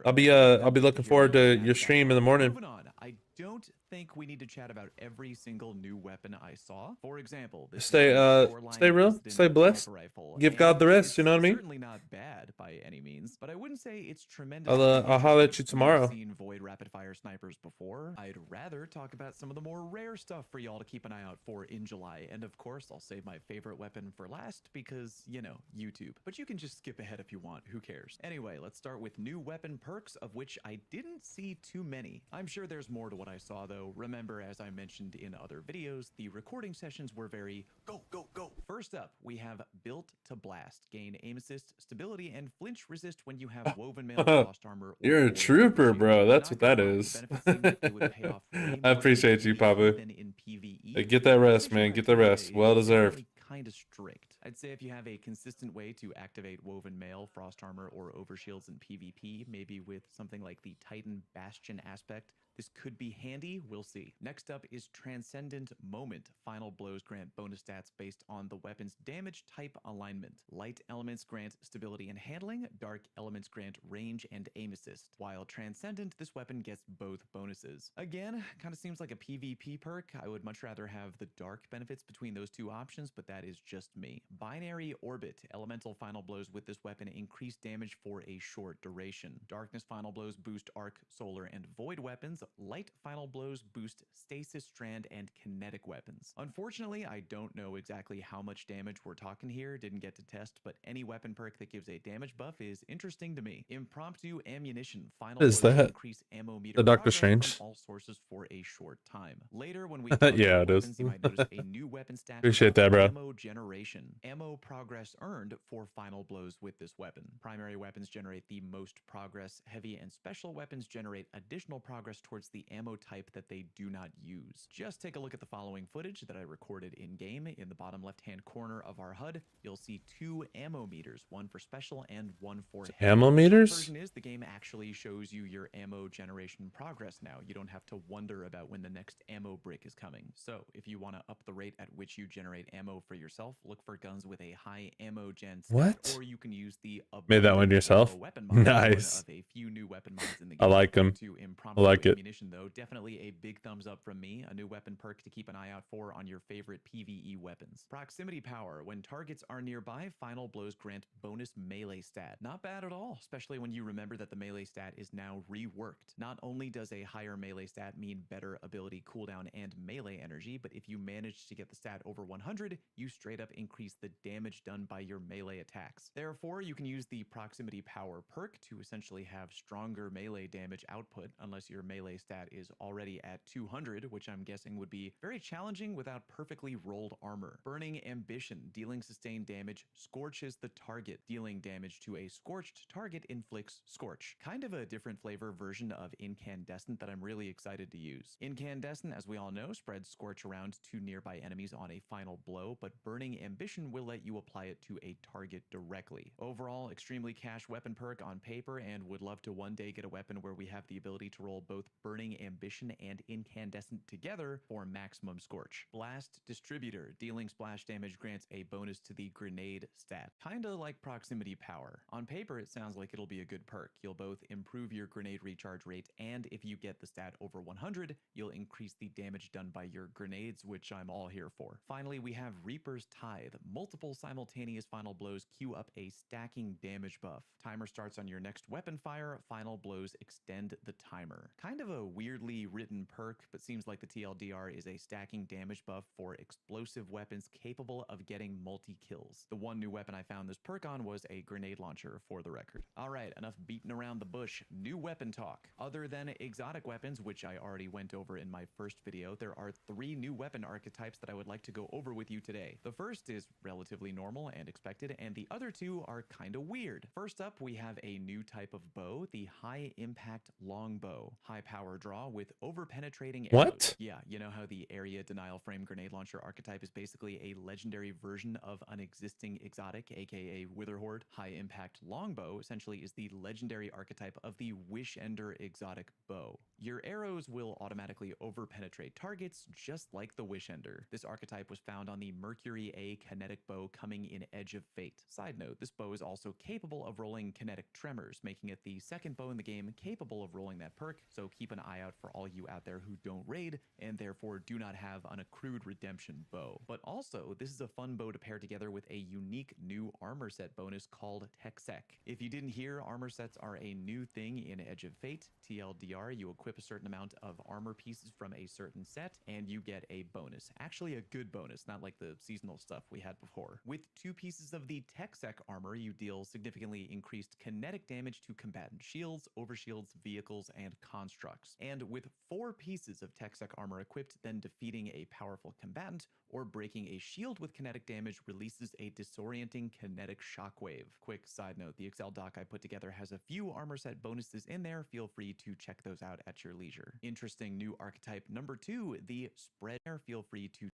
I'll be looking forward to your stream in the morning. I don't think we need to chat about every single new weapon I saw. For example, this Stay, Shoreline stay real, Incident stay blessed. sniper rifle, Give and God the rest, you know what I it's mean? Certainly not bad by any means, but I wouldn't say it's tremendous. I'll holler at you tomorrow. We've seen Void rapid fire snipers before. I'd rather talk about some of the more rare stuff for y'all to keep an eye out for in July, and of course, I'll save my favorite weapon for last because, you know, YouTube. But you can just skip ahead if you want, who cares? Anyway, let's start with new weapon perks, of which I didn't see too many. I'm sure there's more to what I saw though. Remember, as I mentioned in other videos, the recording sessions were very go, go, go. First up, we have Built to Blast. Gain aim assist, stability, and flinch resist when you have woven mail, frost armor, or You're a void trooper, shield. bro. That's Not what that gonna lie, is. the benefits seem like they would pay off way I more appreciate in you, PvP Papu. than in PvE. Hey, get that rest, Flinch man. Get that criteria rest. is Well deserved. definitely kind of strict. I'd say if you have a consistent way to activate woven mail, frost armor, or overshields in PvP, maybe with something like the Titan Bastion aspect, this could be handy. We'll see. Next up is Transcendent Moment. Final blows grant bonus stats based on the weapon's damage type alignment. Light elements grant stability and handling. Dark elements grant range and aim assist. While Transcendent, this weapon gets both bonuses. Again, kind of seems like a PvP perk. I would much rather have the dark benefits between those two options, but that is just me. Binary Orbit. Elemental final blows with this weapon increase damage for a short duration. Darkness final blows boost arc, solar, and void weapons. Light final blows boost stasis strand and kinetic weapons. Unfortunately, I don't know exactly how much damage we're talking here. Didn't get to test, but any weapon perk that gives a damage buff is interesting to me. Impromptu Ammunition. Final What is blows that? increase ammo meter The Doctor progress Strange? from all sources for a short time. Later, when we Yeah, talk about it is. weapons, you might notice a new weapon stat. Appreciate called that, bro. Ammo generation. Ammo progress earned for final blows with this weapon. Primary weapons generate the most progress. Heavy and special weapons generate additional progress towards the ammo type that they do not use. Just take a look at the following footage that I recorded in game. In the bottom left-hand corner of our HUD, you'll see two ammo meters, one for special and one for heavy. Ammo The meters? version is the game actually shows you your ammo generation progress now. You don't have to wonder about when the next ammo brick is coming. So if you want to up the rate at which you generate ammo for yourself, look for guns with a high ammo gen stat, What? or you can use the Made that one Abundant yourself? Ammo weapon mod, Nice. one of a few new weapon mods in the I game. like 'em. To I impromptu like it. ammunition though, definitely a big thumbs up from me. A new weapon perk to keep an eye out for on your favorite PvE weapons. Proximity Power. When targets are nearby, final blows grant bonus melee stat. Not bad at all, especially when you remember that the melee stat is now reworked. Not only does a higher melee stat mean better ability cooldown and melee energy, but if you manage to get the stat over 100, you straight up increase the damage done by your melee attacks. Therefore, you can use the Proximity Power perk to essentially have stronger melee damage output, unless your melee stat is already at 200, which I'm guessing would be very challenging without perfectly rolled armor. Burning Ambition. Dealing sustained damage scorches the target. Dealing damage to a scorched target inflicts Scorch. Kind of a different flavor version of Incandescent that I'm really excited to use. Incandescent, as we all know, spreads Scorch around to nearby enemies on a final blow, but Burning Ambition will let you apply it to a target directly. Overall, extremely cash weapon perk on paper, and would love to one day get a weapon where we have the ability to roll both Burning Ambition and Incandescent together for maximum Scorch. Blast Distributor. Dealing splash damage grants a bonus to the grenade stat. Kinda like Proximity Power. On paper, it sounds like it'll be a good perk. You'll both improve your grenade recharge rate, and if you get the stat over 100, you'll increase the damage done by your grenades, which I'm all here for. Finally, we have Reaper's Tithe. Multiple simultaneous final blows queue up a stacking damage buff. Timer starts on your next weapon fire. Final blows extend the timer. Kind of a weirdly written perk, but seems like the TLDR is a stacking damage buff for explosive weapons capable of getting multi-kills. The one new weapon I found this perk on was a grenade launcher, for the record. Alright, enough beating around the bush. New weapon talk. Other than exotic weapons, which I already went over in my first video, there are 3 new weapon archetypes that I would like to go over with you today. The first is relatively normal and expected, and the other 2 are kinda weird. First up, we have a new type of bow, the high impact longbow. High power draw with over-penetrating arrows. What? Yeah, you know how the area denial frame grenade launcher archetype is basically a legendary version of an existing exotic, aka Witherhoard? High impact longbow essentially is the legendary archetype of the Wishender exotic bow. Your arrows will automatically over-penetrate targets, just like the Wishender. This archetype was found on the Mercury A kinetic bow coming in Edge of Fate. Side note, this bow is also capable of rolling kinetic tremors, making it the second bow in the game capable of rolling that perk, so keep keep an eye out for all you out there who don't raid and therefore do not have an accrued redemption bow. But also, this is a fun bow to pair together with a unique new armor set bonus called TechSec. If you didn't hear, armor sets are a new thing in Edge of Fate. TLDR, you equip a certain amount of armor pieces from a certain set and you get a bonus. Actually a good bonus, not like the seasonal stuff we had before. With 2 pieces of the TechSec armor, you deal significantly increased kinetic damage to combatant shields, overshields, vehicles, and constructs. And with 4 pieces of TechSec armor equipped, then defeating a powerful combatant or breaking a shield with kinetic damage releases a disorienting kinetic shockwave. Quick side note, the Excel doc I put together has a few armor set bonuses in there. Feel free to check those out at your leisure. Interesting new archetype number 2, the spread. Feel free to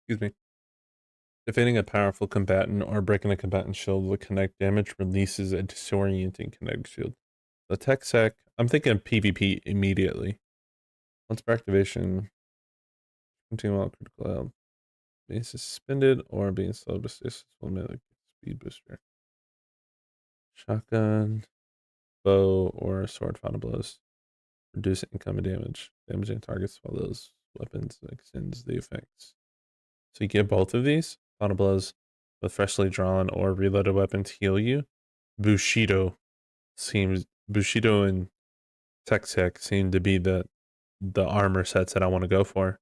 Excuse me. Defeating a powerful combatant or breaking a combatant shield with kinetic damage releases a disorienting kinetic shield. The tech sec, I'm thinking PvP immediately. Once per activation, continue while critical health being suspended or being slowed by stasis will make speed booster. Shotgun, bow, or sword final blows. Reduce incoming damage. Damaging targets while those weapons extends the effects. So you get both of these. Final blows with freshly drawn or reloaded weapons heal you. Bushido and TechSec seem to be the armor sets that I want to go for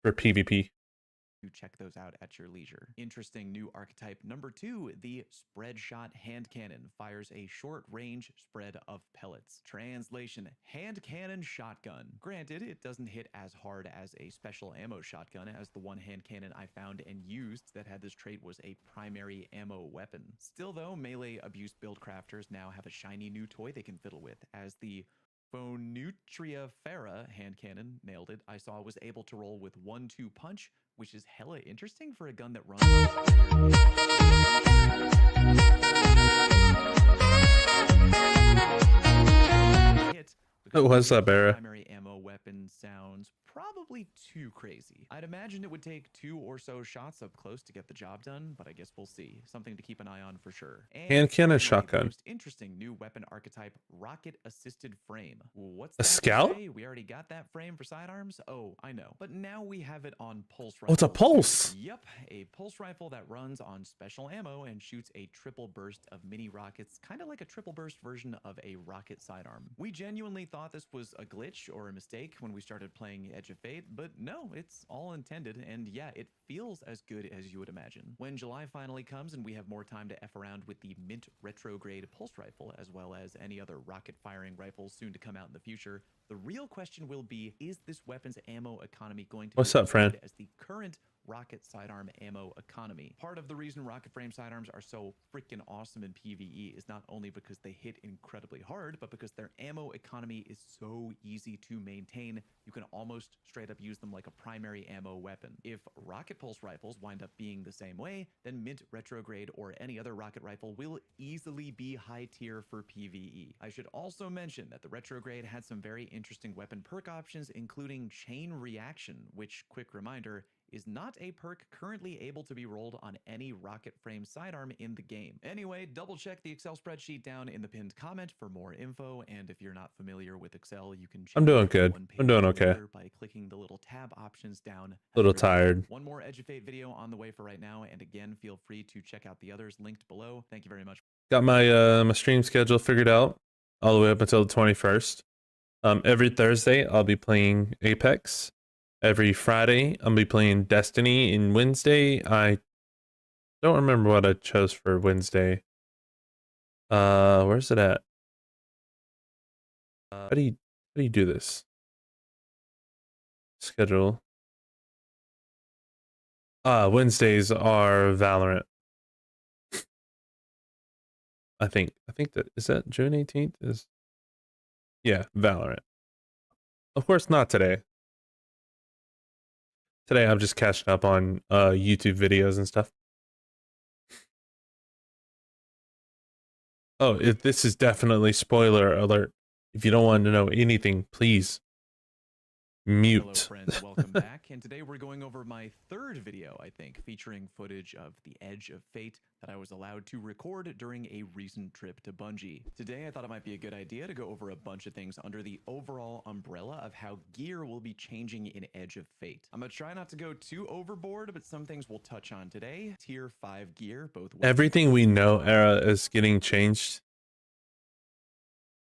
PvP. to check those out at your leisure. Interesting new archetype number 2, the spread shot hand cannon fires a short range spread of pellets. Translation, hand cannon shotgun. Granted, it doesn't hit as hard as a special ammo shotgun, as the one hand cannon I found and used that had this trait was a primary ammo weapon. Still though, melee abuse build crafters now have a shiny new toy they can fiddle with, as the Phonutria Farah hand cannon, nailed it, I saw was able to roll with 1-2 punch, which is hella interesting for a gun that runs. What's up, Era? Primary ammo weapon sounds probably too crazy. I'd imagine it would take 2 or so shots up close to get the job done, but I guess we'll see. Something to keep an eye on for sure. And Hand cannon finally, shotgun. the most interesting new weapon archetype, rocket assisted frame. What's A that to scout? say? We already got that frame for sidearms. Oh, I know. But now we have it on pulse rifle. Oh, it's a pulse. Yep, a pulse rifle that runs on special ammo and shoots a triple burst of mini rockets, kind of like a triple burst version of a rocket sidearm. We genuinely thought this was a glitch or a mistake when we started playing Edge of Fate, but no, it's all intended, and yeah, it feels as good as you would imagine. When July finally comes and we have more time to F around with the Mint retrograde pulse rifle, as well as any other rocket firing rifles soon to come out in the future, the real question will be, is this weapon's ammo economy going to What's be up, as Fran? good as the current rocket sidearm ammo economy? Part of the reason rocket frame sidearms are so freaking awesome in PvE is not only because they hit incredibly hard, but because their ammo economy is so easy to maintain. You can almost straight up use them like a primary ammo weapon. If rocket pulse rifles wind up being the same way, then Mint retrograde or any other rocket rifle will easily be high tier for PvE. I should also mention that the retrograde had some very interesting weapon perk options, including chain reaction, which, quick reminder, is not a perk currently able to be rolled on any rocket frame sidearm in the game. Anyway, double check the Excel spreadsheet down in the pinned comment for more info, and if you're not familiar with Excel, you can check I'm doing out the good. one-page I'm doing okay. calculator by clicking the little tab options down. A little tired. One more Edge of Fate video on the way for right now, and again, feel free to check out the others linked below. Thank you very much. Got my my stream schedule figured out all the way up until the 21st. Every Thursday I'll be playing Apex. Every Friday I'll be playing Destiny. And Wednesday I don't remember what I chose for Wednesday. Where's it at? How do you do this? Schedule. Wednesdays are Valorant. I think that is that June 18th is. Yeah, Valorant. Of course not today. Today I'm just catching up on YouTube videos and stuff. Oh, this is definitely spoiler alert. If you don't want to know anything, please Hello mute. friends, welcome back, and today we're going over my third video, I think, featuring footage of the Edge of Fate that I was allowed to record during a recent trip to Bungie. Today I thought it might be a good idea to go over a bunch of things under the overall umbrella of how gear will be changing in Edge of Fate. I'm gonna try not to go too overboard, but some things we'll touch on today. Tier 5 gear, both Everything we know, Era, is getting changed.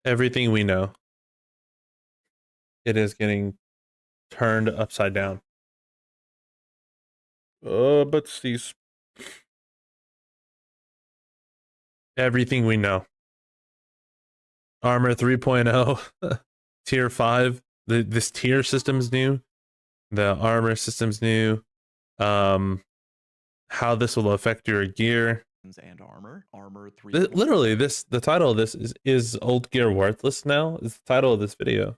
Everything we know. It is getting turned upside down. But these... Everything we know. Armor 3.0, tier 5. This tier system's new. The armor system's new. How this will affect your gear. and armor 3. Literally, the title of this is Old Gear Worthless now? Is the title of this video.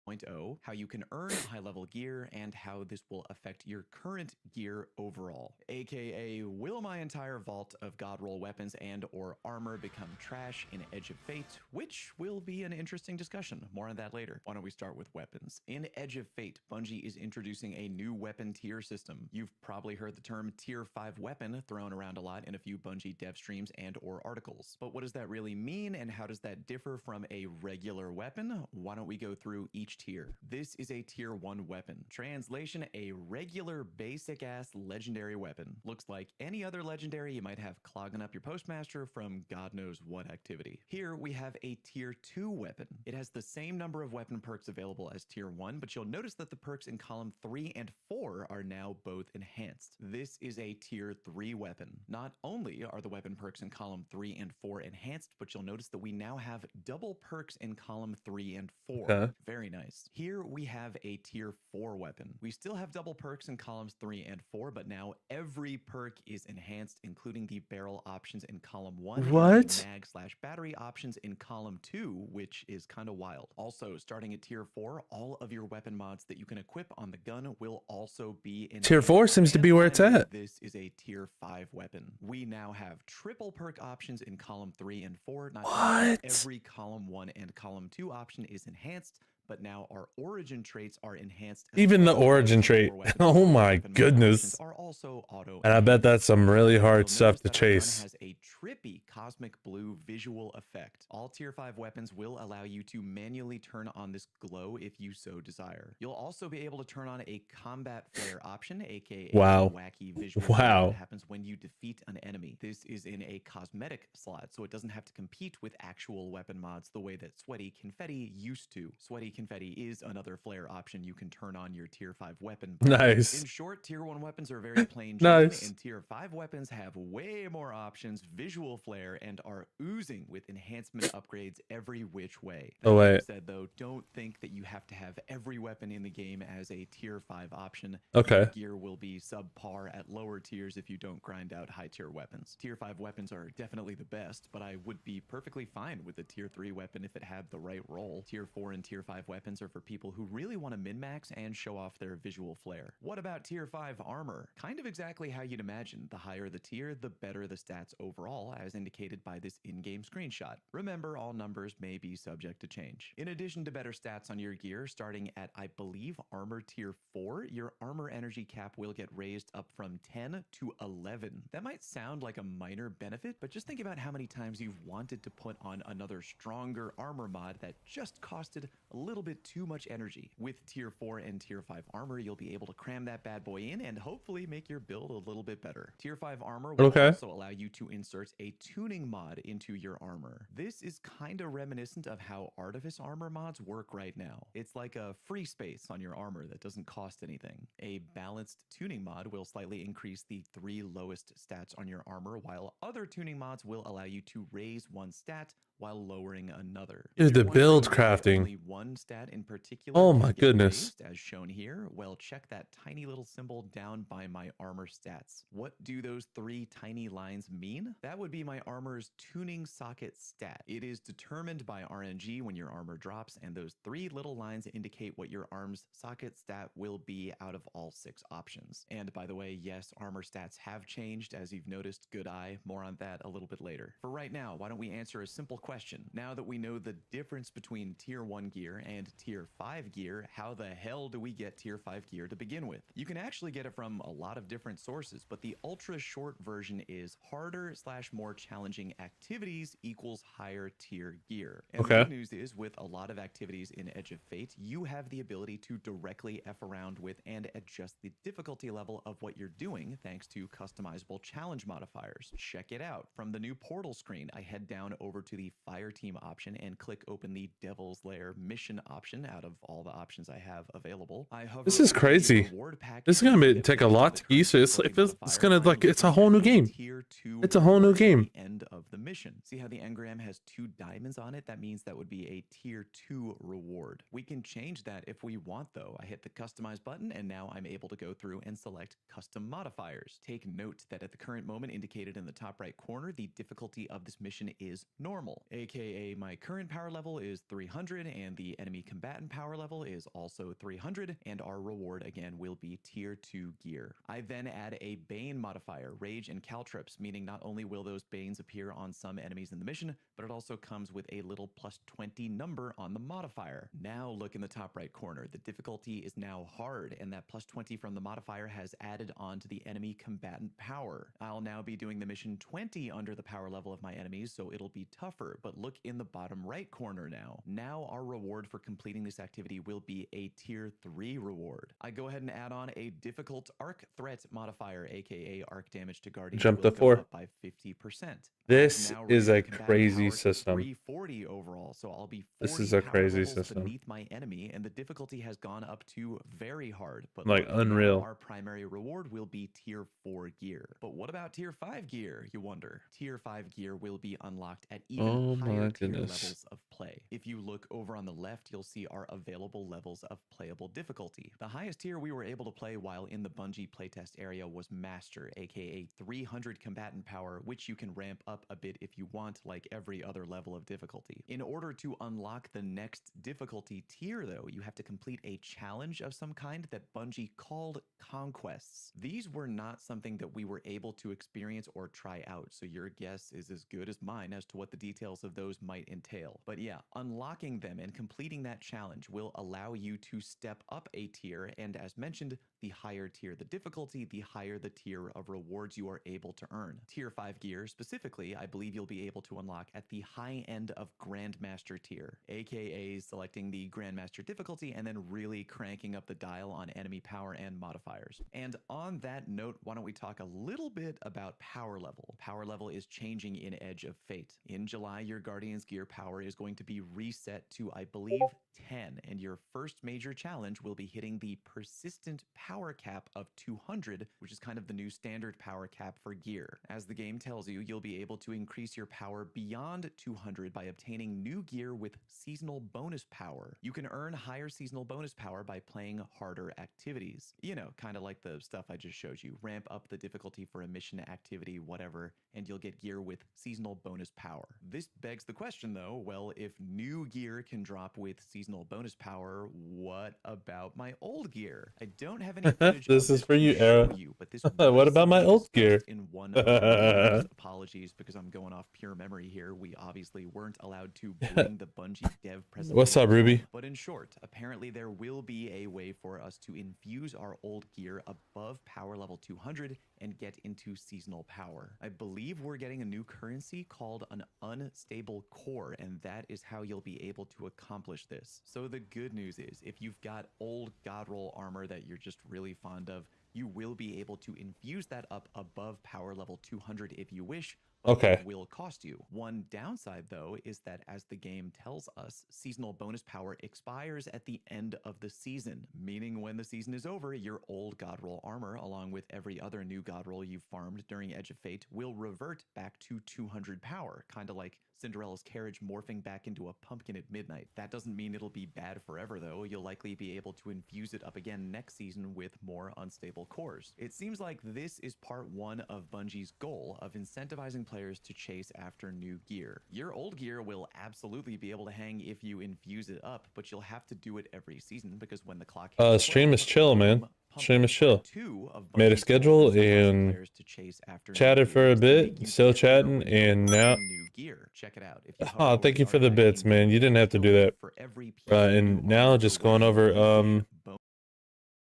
0.0, how you can earn high-level gear, and how this will affect your current gear overall. AKA, will my entire vault of God roll weapons and or armor become trash in Edge of Fate? Which will be an interesting discussion. More on that later. Why don't we start with weapons? In Edge of Fate, Bungie is introducing a new weapon tier system. You've probably heard the term tier 5 weapon thrown around a lot in a few Bungie dev streams and or articles. But what does that really mean, and how does that differ from a regular weapon? Why don't we go through each tier. This is a tier 1 weapon. Translation, a regular basic ass legendary weapon. Looks like any other legendary you might have clogging up your postmaster from God knows what activity. Here we have a tier 2 weapon. It has the same number of weapon perks available as tier 1, but you'll notice that the perks in column 3 and 4 are now both enhanced. This is a tier 3 weapon. Not only are the weapon perks in column 3 and 4 enhanced, but you'll notice that we now have double perks in column 3 and 4. Okay. Very nice. Here we have a tier 4 weapon. We still have double perks in columns 3 and 4, but now every perk is enhanced, including the barrel options in column 1 What? and the mag/battery options in column 2, which is kind of wild. Also, starting at tier 4, all of your weapon mods that you can equip on the gun will also be enhanced. Tier 4 seems to And be where it's finally, at. This is a tier 5 weapon. We now have triple perk options in column 3 and 4. Not What? every column 1 and column 2 option is enhanced, but now our origin traits are enhanced. as Even the well. origin Those trait. four weapons Oh and my weapon mod goodness. options Are also auto And I bet that's some really hard stuff to You'll notice that our gun chase. has a trippy cosmic blue visual effect. All tier 5 weapons will allow you to manually turn on this glow if you so desire. You'll also be able to turn on a combat flare option, aka Wow. a wacky visual Wow. that happens when you defeat an enemy. This is in a cosmetic slot, so it doesn't have to compete with actual weapon mods the way that Sweaty Confetti used to. Sweaty Confetti is another flare option you can turn on your tier 5 weapon. Nice. In short, tier 1 weapons are very plain Nice. Jane, and tier 5 weapons have way more options, visual flair, and are oozing with enhancement upgrades every which way. Oh, That being wait. said, though, don't think that you have to have every weapon in the game as a tier 5 option. Okay. Your gear will be subpar at lower tiers if you don't grind out high tier weapons. Tier 5 weapons are definitely the best, but I would be perfectly fine with a tier 3 weapon if it had the right role. Tier 4 and tier 5 weapons are for people who really want to min-max and show off their visual flair. What about tier 5 armor? Kind of exactly how you'd imagine. The higher the tier, the better the stats overall, as indicated by this in-game screenshot. Remember, all numbers may be subject to change. In addition to better stats on your gear, starting at, I believe, armor tier 4, your armor energy cap will get raised up from 10 to 11. That might sound like a minor benefit, but just think about how many times you've wanted to put on another stronger armor mod that just costed a little bit too much energy. With tier 4 and tier 5 armor, you'll be able to cram that bad boy in and hopefully make your build a little bit better. Tier 5 armor will Okay. also allow you to insert a tuning mod into your armor. This is kind of reminiscent of how Artifice armor mods work right now. It's like a free space on your armor that doesn't cost anything. A balanced tuning mod will slightly increase the 3 lowest stats on your armor, while other tuning mods will allow you to raise one stat while lowering another. Dude, If you're the build wondering why crafting. only one stat in particular Oh can my get goodness. raised, as shown here, well, check that tiny little symbol down by my armor stats. What do those 3 tiny lines mean? That would be my armor's tuning socket stat. It is determined by RNG when your armor drops, and those 3 little lines indicate what your arm's socket stat will be out of all 6 options. And by the way, yes, armor stats have changed, as you've noticed. Good eye. More on that a little bit later. For right now, why don't we answer a simple question? Now that we know the difference between tier 1 gear and tier 5 gear, how the hell do we get tier 5 gear to begin with? You can actually get it from a lot of different sources, but the ultra short version is harder / more challenging activities equals higher tier gear. And Okay. the good news is, with a lot of activities in Edge of Fate, you have the ability to directly F around with and adjust the difficulty level of what you're doing thanks to customizable challenge modifiers. Check it out. From the new portal screen, I head down over to the fire team option and click open the Devil's Lair mission option out of all the options I have available. I hover This is over the crazy. reward package This is gonna to get take a pushed to lot the to piece. current It's difficulty gonna modifier. like I'm it's a looking whole at new the game. tier 2 It's a whole new rewards at game. the end of the mission. See how the engram has 2 diamonds on it? That means that would be a tier 2 reward. We can change that if we want, though. I hit the customize button and now I'm able to go through and select custom modifiers. Take note that at the current moment indicated in the top right corner, the difficulty of this mission is normal, aka my current power level is 300 and the enemy combatant power level is also 300, and our reward again will be tier 2 gear. I then add a Bane modifier, Rage and Caltrips, meaning not only will those Banes appear on some enemies in the mission, but it also comes with a little +20 number on the modifier. Now look in the top right corner. The difficulty is now hard, and that +20 from the modifier has added on to the enemy combatant power. I'll now be doing the mission 20 under the power level of my enemies, so it'll be tougher, but look in the bottom right corner now. Now our reward for completing this activity will be a tier 3 reward. I go ahead and add on a difficult arc threat modifier, aka arc damage to guardians Jump will to go 4. up by 50%. This I've now is raised a the combatant crazy power to system. 340 overall, so I'll be 40 This is a power crazy levels system. beneath my enemy, and the difficulty has gone up to very hard. But Like, look, now unreal. our primary reward will be tier 4 gear. But what about tier 5 gear, you wonder? Tier 5 gear will be unlocked at even Oh my higher tier goodness. levels of play. If you look over on the left, you'll see our available levels of playable difficulty. The highest tier we were able to play while in the Bungie playtest area was Master, aka 300 combatant power, which you can ramp up a bit if you want, like every other level of difficulty. In order to unlock the next difficulty tier, though, you have to complete a challenge of some kind that Bungie called conquests. These were not something that we were able to experience or try out, so your guess is as good as mine as to what the details of those might entail. But yeah, unlocking them and completing that challenge will allow you to step up a tier, and as mentioned, the higher tier the difficulty, the higher the tier of rewards you are able to earn. Tier 5 gear specifically, I believe you'll be able to unlock at the high end of Grandmaster tier, aka selecting the Grandmaster difficulty and then really cranking up the dial on enemy power and modifiers. And on that note, why don't we talk a little bit about power level. Power level is changing in Edge of Fate. In July, your Guardian's gear power is going to be reset to, I believe, 10, and your first major challenge will be hitting the persistent power cap of 200, which is kind of the new standard power cap for gear. As the game tells you, you'll be able to increase your power beyond 200 by obtaining new gear with seasonal bonus power. You can earn higher seasonal bonus power by playing harder activities. You know, kind of like the stuff I just showed you. Ramp up the difficulty for a mission, activity, whatever, and you'll get gear with seasonal bonus power. This begs the question, though, well, if new gear can drop with seasonal bonus power, what about my old gear? I don't have any footage This of is for you, to show Era. you, but this What was about my something old gear? discussed in one of the videos. Apologies because I'm going off pure memory here. We obviously weren't allowed to bring the Bungie dev presentation. What's up, Ruby? But in short, apparently there will be a way for us to infuse our old gear above power level 200 and get into seasonal power. I believe we're getting a new currency called an unstable core, and that is how you'll be able to accomplish this. So the good news is, if you've got old God Roll armor that you're just really fond of, you will be able to infuse that up above power level 200 if you wish. Okay. It will cost you. One downside, though, is that as the game tells us, seasonal bonus power expires at the end of the season, meaning when the season is over, your old God Roll armor, along with every other new God Roll you've farmed during Edge of Fate, will revert back to 200 power, kind of like Cinderella's carriage morphing back into a pumpkin at midnight. That doesn't mean it'll be bad forever though. You'll likely be able to infuse it up again next season with more unstable cores. It seems like this is part one of Bungie's goal of incentivizing players to chase after new gear. Your old gear will absolutely be able to hang if you infuse it up, but you'll have to do it every season because when the clock hits Stream 12, is chill, man. boom, Stream is chill. Part 2 of Made a Bungie's schedule goal is incentivizing and players to chase after new chatted for gear a to make bit, you still get chatting, better and now. with new gear. Check it out. If you hover Oh, over thank you the for the artifact bits, man. You didn't have to do that. for every piece And of now armor just you're going wearing, over you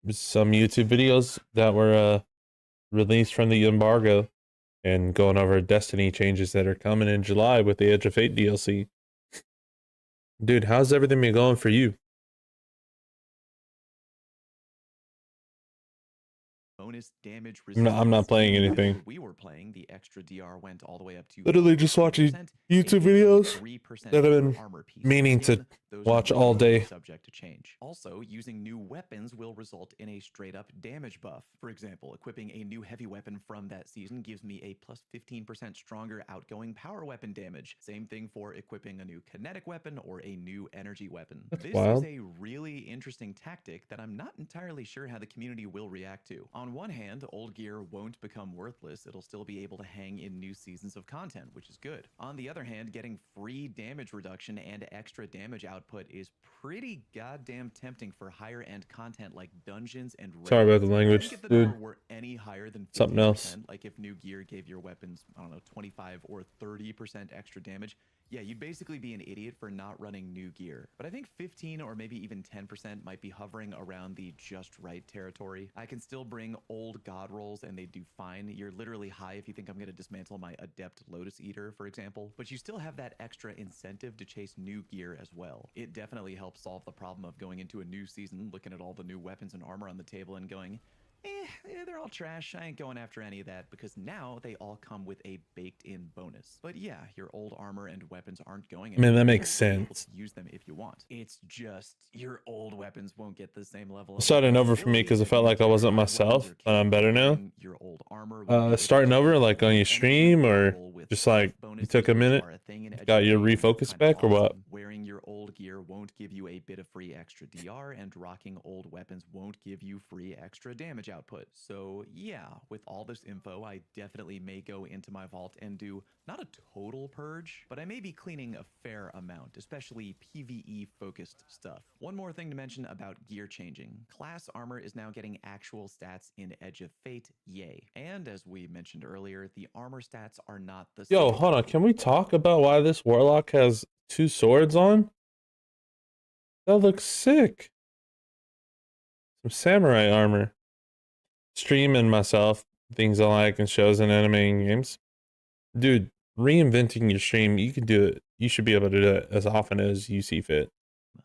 get some YouTube videos that were released from the embargo, and going over Destiny changes that are coming in July with the Edge of Fate DLC. Dude, how's everything been going for you? bonus damage. I'm not playing resilience. anything. We were playing, the extra DR went all the way up to Literally just watching 3%, YouTube a videos 3% that I've been armor piece. meaning to Again, those watch numbers all are day. Subject to change. Also, using new weapons will result in a straight up damage buff. For example, equipping a new heavy weapon from that season gives me a plus 15% stronger outgoing power weapon damage. Same thing for equipping a new kinetic weapon or a new energy weapon. That's This wild. is a really interesting tactic that I'm not entirely sure how the community will react to. On one hand, old gear won't become worthless. It'll still be able to hang in new seasons of content, which is good. On the other hand, getting free damage reduction and extra damage output is pretty goddamn tempting for higher end content like dungeons and Sorry about the raids. language, I think if the dude. number were any higher than 50%, Something else. like if new gear gave your weapons, I don't know, 25 or 30% extra damage, yeah, you'd basically be an idiot for not running new gear. But I think 15 or maybe even 10% might be hovering around the just right territory. I can still bring old god rolls and they do fine. You're literally high if you think I'm going to dismantle my Adept Lotus Eater, for example. But you still have that extra incentive to chase new gear as well. It definitely helps solve the problem of going into a new season, looking at all the new weapons and armor on the table and going, they're all trash. I ain't going after any of that because now they all come with a baked-in bonus. But yeah, your old armor and weapons aren't going Man, that anywhere. makes You'll be able sense. to use them if you want. It's just your old weapons won't get the same level. It's starting over for me because I felt like I wasn't myself, but I'm better now. Your old armor Starting over like on your stream, or just like you took a minute, got your refocus back, or what? Wearing your old gear won't give you a bit of free extra DR, and rocking old weapons won't give you free extra damage output. So yeah, with all this info, I definitely may go into my vault and do not a total purge, but I may be cleaning a fair amount, especially PvE focused stuff. One more thing to mention about gear changing. Class armor is now getting actual stats in Edge of Fate, yay. And as we mentioned earlier, the armor stats are not the same. Yo, hold on. Can we talk about why this warlock has 2 swords on? That looks sick. Some samurai armor. Streaming myself, things I like in shows and anime and games. Dude, reinventing your stream, you can do it. You should be able to do it as often as you see fit.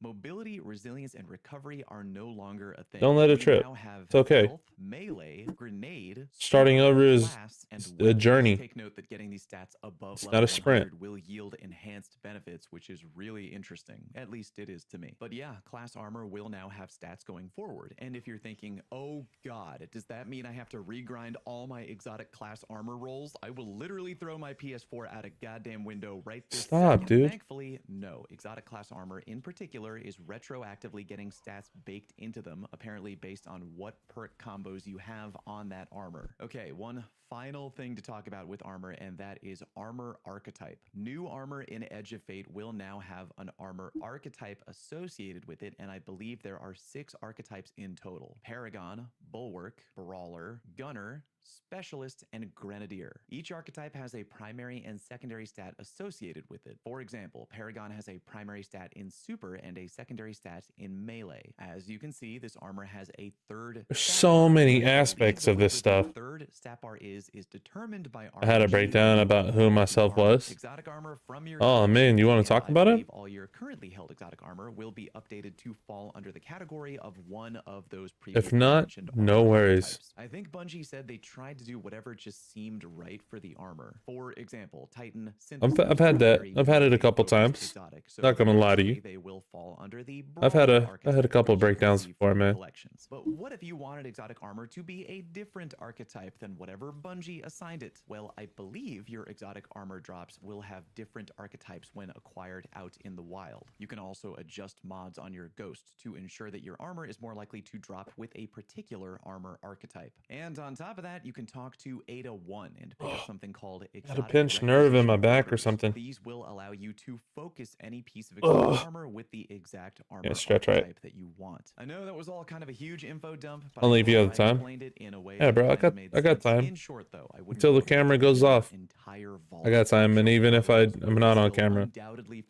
Mobility, resilience, and recovery are no longer a thing. Don't let it We trip. now have It's okay. health, melee, grenade, Starting super, over is class, and a weapons. journey. Take note that getting these stats above It's level not a sprint. 100 will yield enhanced benefits, which is really interesting. At least it is to me. But yeah, class armor will now have stats going forward. And if you're thinking, oh god, does that mean I have to regrind all my exotic class armor rolls? I will literally throw my PS4 out a goddamn window right this Stop, second. dude. Thankfully, no. Exotic class armor in particular is retroactively getting stats baked into them, apparently based on what perk combos you have on that armor. Okay, one final thing to talk about with armor, and that is armor archetype. New armor in Edge of Fate will now have an armor archetype associated with it, and I believe there are 6 archetypes in total: Paragon, Bulwark, Brawler, Gunner, Specialist, and Grenadier. Each archetype has a primary and secondary stat associated with it. For example, Paragon has a primary stat in Super and a secondary stat in Melee. As you can see, this armor has a third There's stat so bar. many The aspects of this whatever the stuff. third stat bar is determined by I had a RNG. breakdown about who myself Armor. was. Exotic armor from your Oh, man, you wanna and talk I about it? believe all your currently held exotic armor will be updated to fall under the category of one of those previously not, mentioned no armor worries. archetypes. I think Bungie said they tried to do whatever just seemed right for the armor. For example, Titan Synthesis I've had that. very I've had it a melee couple focused times. exotic, so Not gonna lie to you. eventually they will fall under the I've had Brawler a archetype, couple which breakdowns is before, for man. collections. But what if you wanted exotic armor to be a different archetype than whatever Bungie assigned it? Well, I believe your exotic armor drops will have different archetypes when acquired out in the wild. You can also adjust mods on your ghost to ensure that your armor is more likely to drop with a particular armor archetype. And on top of that, you can talk to Ada 1 and pick up something called Got a pinched nerve in my back or Requisition something. These will allow you to focus any piece of exotic Ugh. armor with the exact armor Yeah, stretch right. archetype that you want. I know that was all kind of a huge info dump, but I'll I leave you hope at the I time. explained it in a way Yeah, that bro, I kind of made got sense. time. In short, though, I wouldn't Until the go camera into goes that off. entire I got time, and even if I'm not on camera,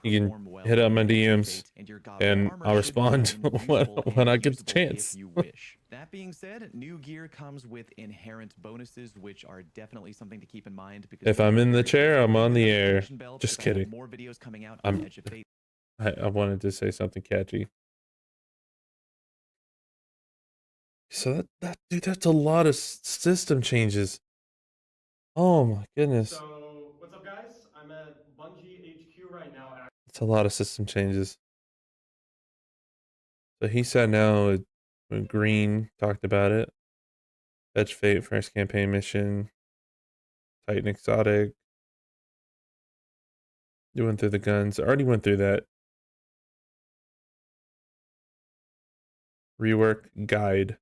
you can hit up my DMs and I'll respond when I get the chance. You wish. That being said, new gear comes with inherent bonuses, which are definitely something to keep in mind. Because If I'm in the chair, I'm on the air. Belt, Just because I have kidding. More videos coming out on Edge of Fate. I wanted to say something catchy. So dude, that's a lot of system changes. Oh my goodness. So, what's up, guys? I'm at Bungie HQ right now. It's a lot of system changes. So he said now when Green talked about it. Edge Fate, first campaign mission. Titan Exotic. You went through the guns. I already went through that. Rework guide.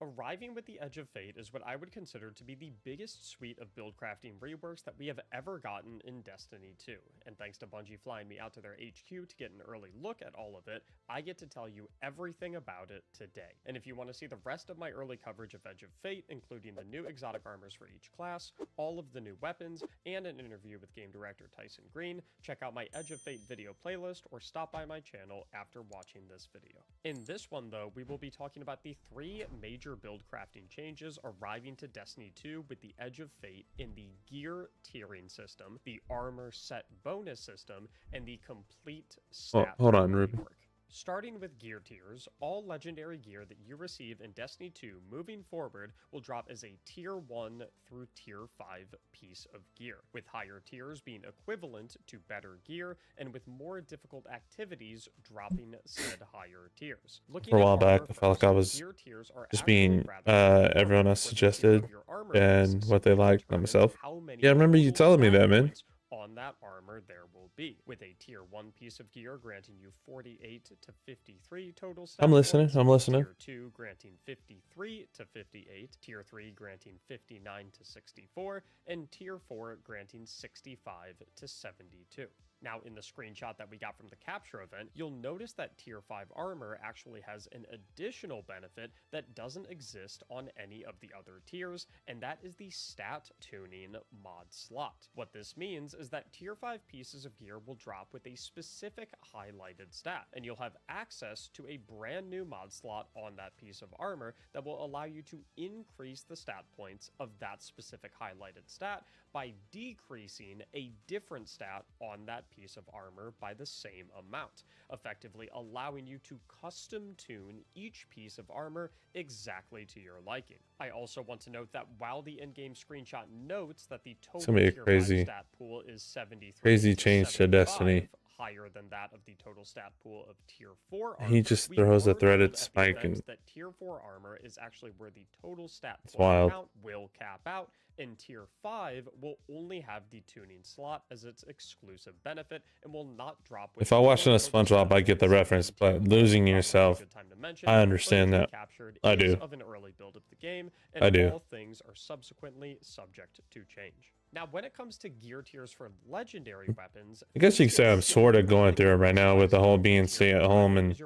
Arriving with the Edge of Fate is what I would consider to be the biggest suite of build crafting reworks that we have ever gotten in Destiny 2. And thanks to Bungie flying me out to their HQ to get an early look at all of it, I get to tell you everything about it today. And if you want to see the rest of my early coverage of Edge of Fate, including the new exotic armors for each class, all of the new weapons, and an interview with game director Tyson Green, check out my Edge of Fate video playlist or stop by my channel after watching this video. In this one though, we will be talking about the 3 major build crafting changes arriving to Destiny 2 with the Edge of Fate in the gear tiering system, the armor set bonus system, and the complete stat hold on, Ruben. rework. Starting with gear tiers, all legendary gear that you receive in Destiny 2 moving forward will drop as a tier 1 through tier 5 piece of gear, with higher tiers being equivalent to better gear and with more difficult activities dropping said higher tiers. Looking For a at while back, armor I felt like first, I was gear tiers are just actually being rather everyone else what the tier suggested of your armor and is, what they so liked, not determine myself. how many Yeah, I remember you total telling me stat that, man. points on that armor there will be, with a tier 1 piece of gear granting you 48 to 53 total stat I'm listening, points, I'm listening. tier 2 granting 53 to 58, tier 3 granting 59 to 64, and tier 4 granting 65 to 72. Now, in the screenshot that we got from the capture event, you'll notice that tier 5 armor actually has an additional benefit that doesn't exist on any of the other tiers, and that is the stat tuning mod slot. What this means is that tier 5 pieces of gear will drop with a specific highlighted stat, and you'll have access to a brand new mod slot on that piece of armor that will allow you to increase the stat points of that specific highlighted stat by decreasing a different stat on that piece of armor by the same amount, effectively allowing you to custom tune each piece of armor exactly to your liking. I also want to note that while the in-game screenshot notes that the total be a tier 5 crazy- stat pool is 73 crazy to change to 75, Destiny. higher than that of the total stat pool of tier 4 He armor, just we throws a were told threaded at the spike event and- that tier 4 armor is actually where the total stat It's point wild. count will cap out, and tier 5 will only have the tuning slot as its exclusive benefit and will not drop with If I watched any it on total SpongeBob, stat I get the points reference, in but tier 4. losing Probably a yourself, good time to mention, I but understand anything that. captured I is do. of an early build of the game, and I do. all things are subsequently subject to change. Now, when it comes to gear tiers for legendary weapons, I guess you could say I'm sort of going through it right now with the whole being stay at home and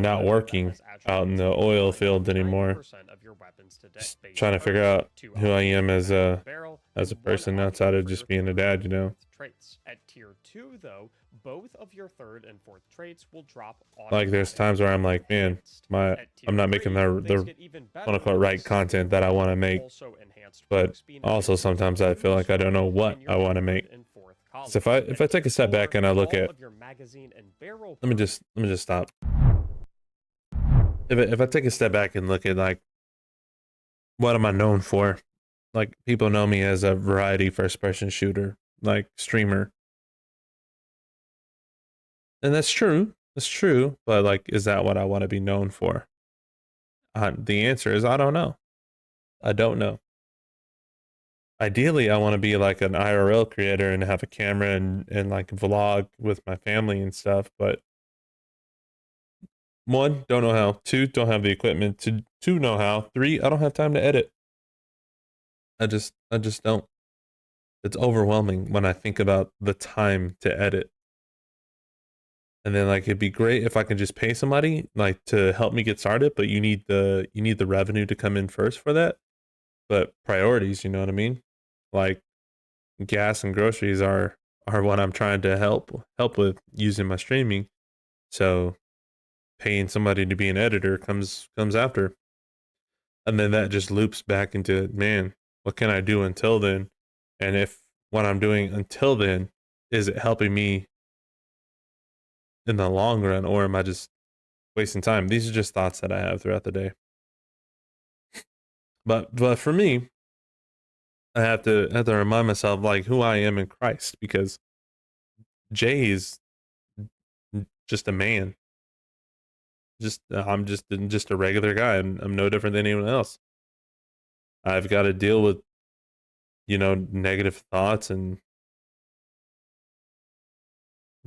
not working out in the oil field anymore. Just trying to figure out who I am as a person outside of just being a dad, you know. Traits. At tier 2, though, both of your 3rd and 4th traits will drop Like there's times where I'm like, man, I'm not making the quote unquote right content that I want to make. But also sometimes I feel like I don't know what I want to make. So if I take a step back and I look at, let me just stop. If I take a step back and look at like, what am I known for? Like people know me as a variety first person shooter, like streamer. And that's true. That's true. But like, is that what I want to be known for? The answer is I don't know. I don't know. ideally I want to be like an IRL creator and have a camera and like vlog with my family and stuff, but one, don't know how. Two, don't have the equipment to know how. Three, I don't have time to edit. I just don't. It's overwhelming when I think about the time to edit. And then like it'd be great if I could just pay somebody like to help me get started, but you need the revenue to come in first for that. But priorities, you know what I mean? Like gas and groceries are what I'm trying to help with using my streaming. So paying somebody to be an editor comes after. And then that just loops back into, man, what can I do until then? And if what I'm doing until then, is it helping me in the long run, or am I just wasting time? These are just thoughts that I have throughout the day. But for me, I have to remind myself like who I am in Christ, because Jay is just a man. I'm just a regular guy. I'm no different than anyone else. I've got to deal with, negative thoughts and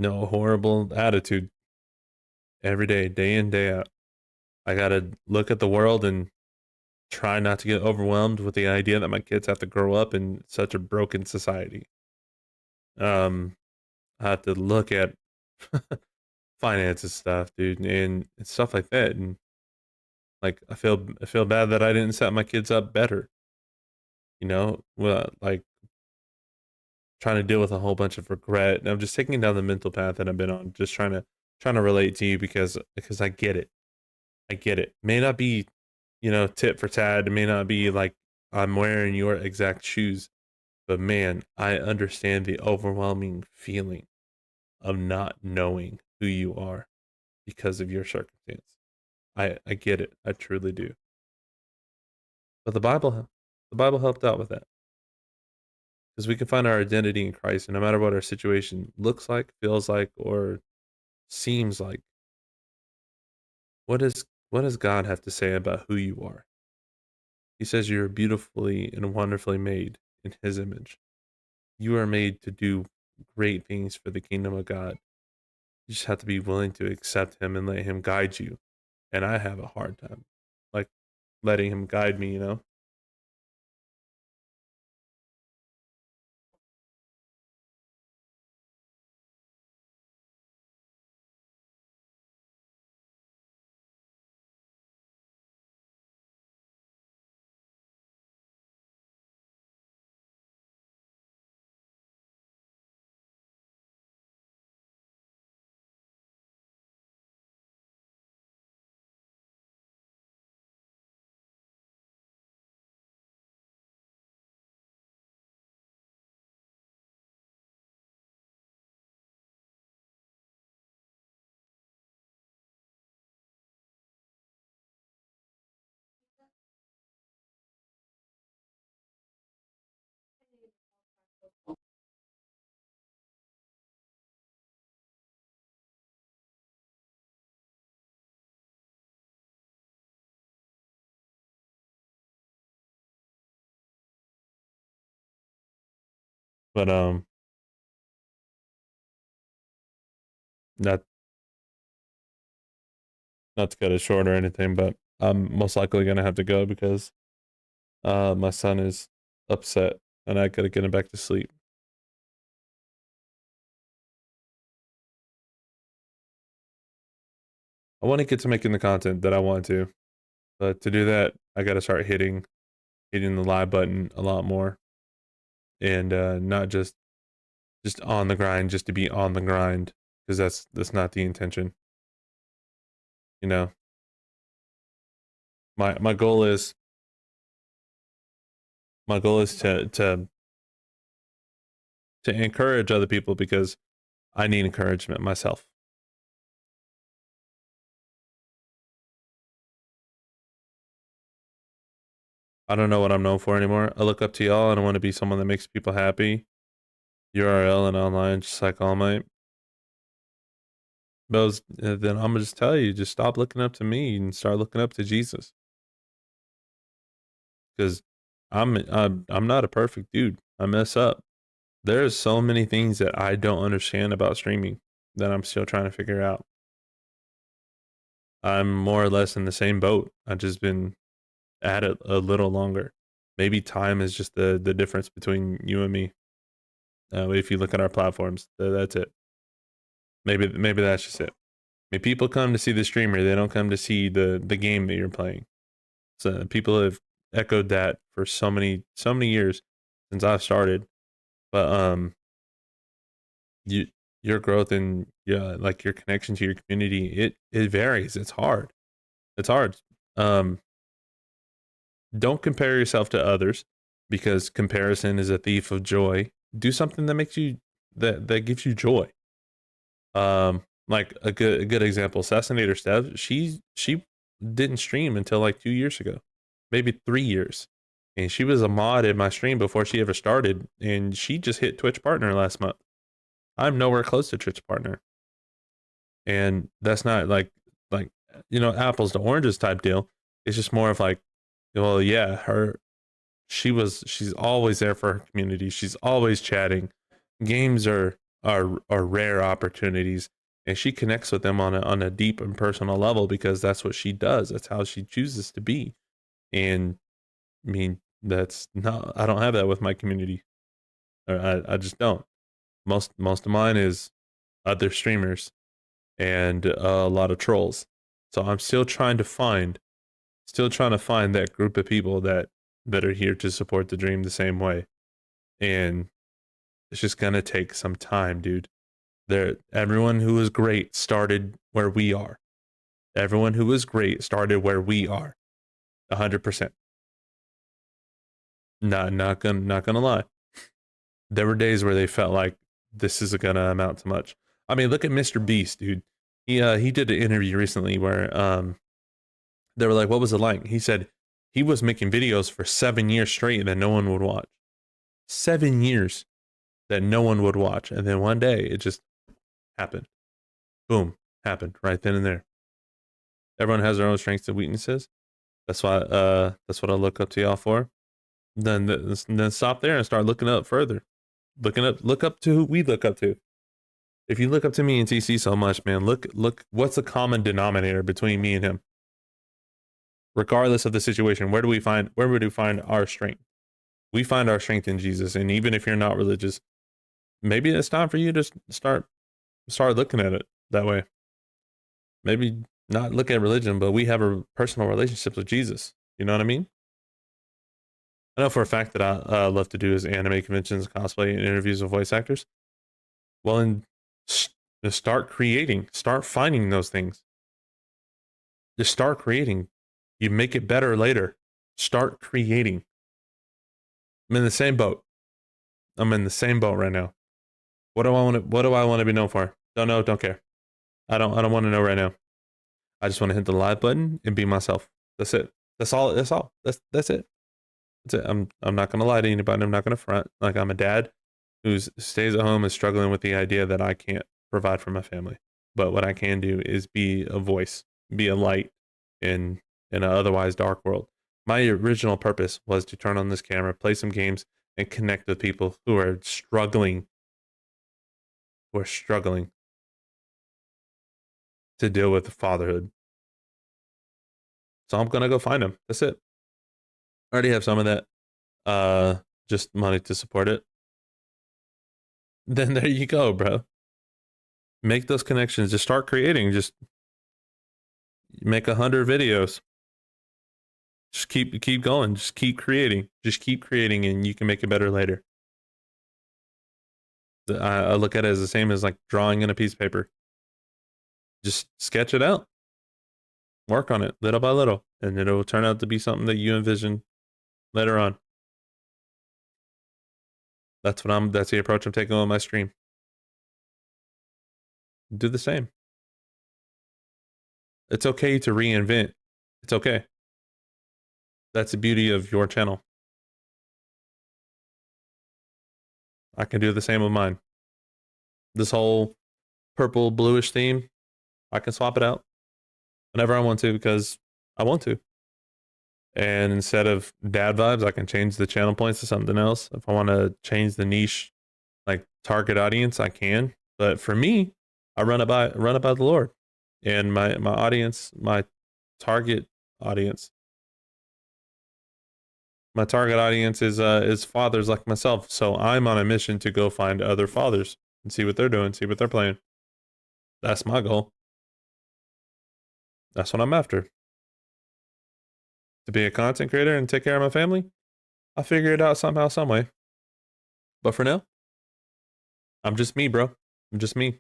horrible attitude every day in, day out. I got to look at the world and try not to get overwhelmed with the idea that my kids have to grow up in such a broken society. I have to look at finances stuff, dude, and stuff like that. And like, I feel bad that I didn't set my kids up better. Well, like trying to deal with a whole bunch of regret. And I'm just taking down the mental path that I've been on, just trying to relate to you because I get it. I get it. May not be, tit for tat. It may not be like I'm wearing your exact shoes, but man, I understand the overwhelming feeling of not knowing who you are because of your circumstance. I get it. I truly do. But the Bible helped out with that. Because we can find our identity in Christ, and no matter what our situation looks like, feels like, or seems like, what does God have to say about who you are? He says you're beautifully and wonderfully made in his image. You are made to do great things for the kingdom of God. You just have to be willing to accept him and let him guide you. And I have a hard time like letting him guide me, But not to cut it short or anything, but I'm most likely gonna have to go because my son is upset and I gotta get him back to sleep. I want to get to making the content that I want to, but to do that, I gotta start hitting the live button a lot more, and not just on the grind just to be on the grind, because that's not the intention. You know, my goal is to encourage other people because I need encouragement myself. I don't know what I'm known for anymore. I look up to y'all and I want to be someone that makes people happy. URL and online, just like All Might. But then I'm gonna just tell you, just stop looking up to me and start looking up to Jesus. Because I'm not a perfect dude. I mess up. There's so many things that I don't understand about streaming that I'm still trying to figure out. I'm more or less in the same boat. I've just been at it a little longer. Maybe time is just the difference between you and me. If you look at our platforms, that's it. Maybe that's just it. I mean, people come to see the streamer. They don't come to see the game that you're playing. So people have echoed that for so many years since I've started. But your growth and like your connection to your community, it varies. It's hard. It's hard. Don't compare yourself to others, because comparison is a thief of joy. Do something that makes you that gives you joy. Like a good example, Assassinator Steph, she didn't stream until like 2 years ago, maybe 3 years. And she was a mod in my stream before she ever started, and she just hit Twitch partner last month. I'm nowhere close to Twitch partner. And that's not like apples to oranges type deal. It's just more of like, well, yeah, she's always there for her community. She's always chatting. Games are rare opportunities, and she connects with them on a deep and personal level because that's what she does. That's how she chooses to be. And I mean, I don't have that with my community. I just don't. Most of mine is other streamers and a lot of trolls. So I'm still trying to find that group of people that are here to support the dream the same way. And it's just gonna take some time, dude. Everyone who is great started where we are. Everyone who is great started where we are. 100%. Not gonna lie. There were days where they felt like this isn't gonna amount to much. I mean, look at Mr. Beast, dude. He did an interview recently where they were like, "What was it like?" He said he was making videos for 7 years straight that no one would watch. 7 years that no one would watch, and then one day it just happened. Boom, happened right then and there. Everyone has their own strengths and weaknesses. That's what I look up to y'all for. Then stop there and start looking up further. Look up to who we look up to. If you look up to me and TC so much, man, look what's the common denominator between me and him? Regardless of the situation, where would we find our strength? We find our strength in Jesus. And even if you're not religious, maybe it's time for you to start looking at it that way. Maybe not look at religion, but we have a personal relationship with Jesus. You know what I mean? I know for a fact that I love to do is anime conventions, cosplay, and interviews with voice actors. Well, and start creating, start finding those things. Just start creating. You make it better later. Start creating. I'm in the same boat. I'm in the same boat right now. What do I want to be known for? Don't know, don't care. I don't want to know right now. I just want to hit the live button and be myself. That's it. That's all. That's it. That's it. I'm not gonna lie to anybody. I'm not gonna front. Like, I'm a dad who stays at home and struggling with the idea that I can't provide for my family. But what I can do is be a voice, be a light in an otherwise dark world. My original purpose was to turn on this camera, play some games, and connect with people who are struggling. To deal with fatherhood. So I'm gonna go find them. That's it. I already have some of that. Just money to support it. Then there you go, bro. Make those connections. Just start creating. Just make 100 videos. Just keep going. Just keep creating. Just keep creating, and you can make it better later. I look at it as the same as like drawing in a piece of paper. Just sketch it out. Work on it little by little, and it'll turn out to be something that you envision later on. That's the approach I'm taking on my stream. Do the same. It's okay to reinvent. It's okay. That's the beauty of your channel. I can do the same with mine. This whole purple bluish theme, I can swap it out whenever I want to, because I want to. And instead of dad vibes, I can change the channel points to something else. If I want to change the niche, like target audience, I can. But for me, I run it by the Lord, and my audience, my target audience. My target audience is fathers like myself. So I'm on a mission to go find other fathers and see what they're doing, see what they're playing. That's my goal. That's what I'm after. To be a content creator and take care of my family, I'll figure it out somehow, some way. But for now, I'm just me, bro. I'm just me.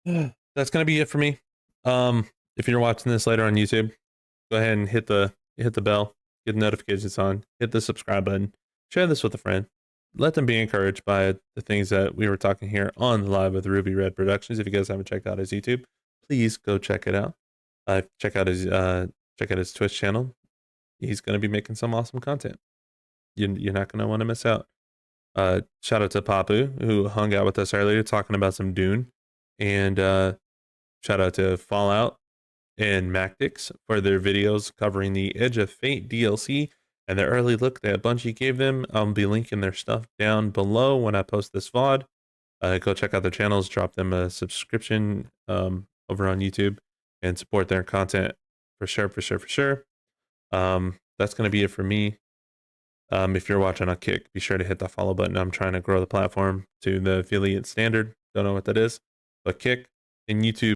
That's gonna be it for me. If you're watching this later on YouTube, go ahead and hit the bell, get the notifications on, hit the subscribe button, share this with a friend. Let them be encouraged by the things that we were talking here on the live with Ruby Red Productions. If you guys haven't checked out his YouTube, please go check it out. Check out his Twitch channel. He's gonna be making some awesome content. You're not gonna want to miss out. Shout out to Papu, who hung out with us earlier talking about some Dune, and shout out to Fallout and Mactix for their videos covering the Edge of Fate DLC and the early look that Bungie gave them. I'll be linking their stuff down below when I post this VOD. Go check out their channels, drop them a subscription over on YouTube, and support their content for sure. That's going to be it for me. If you're watching on Kick, be sure to hit that follow button. I'm trying to grow the platform to the affiliate standard. Don't know what that is, but Kick and YouTube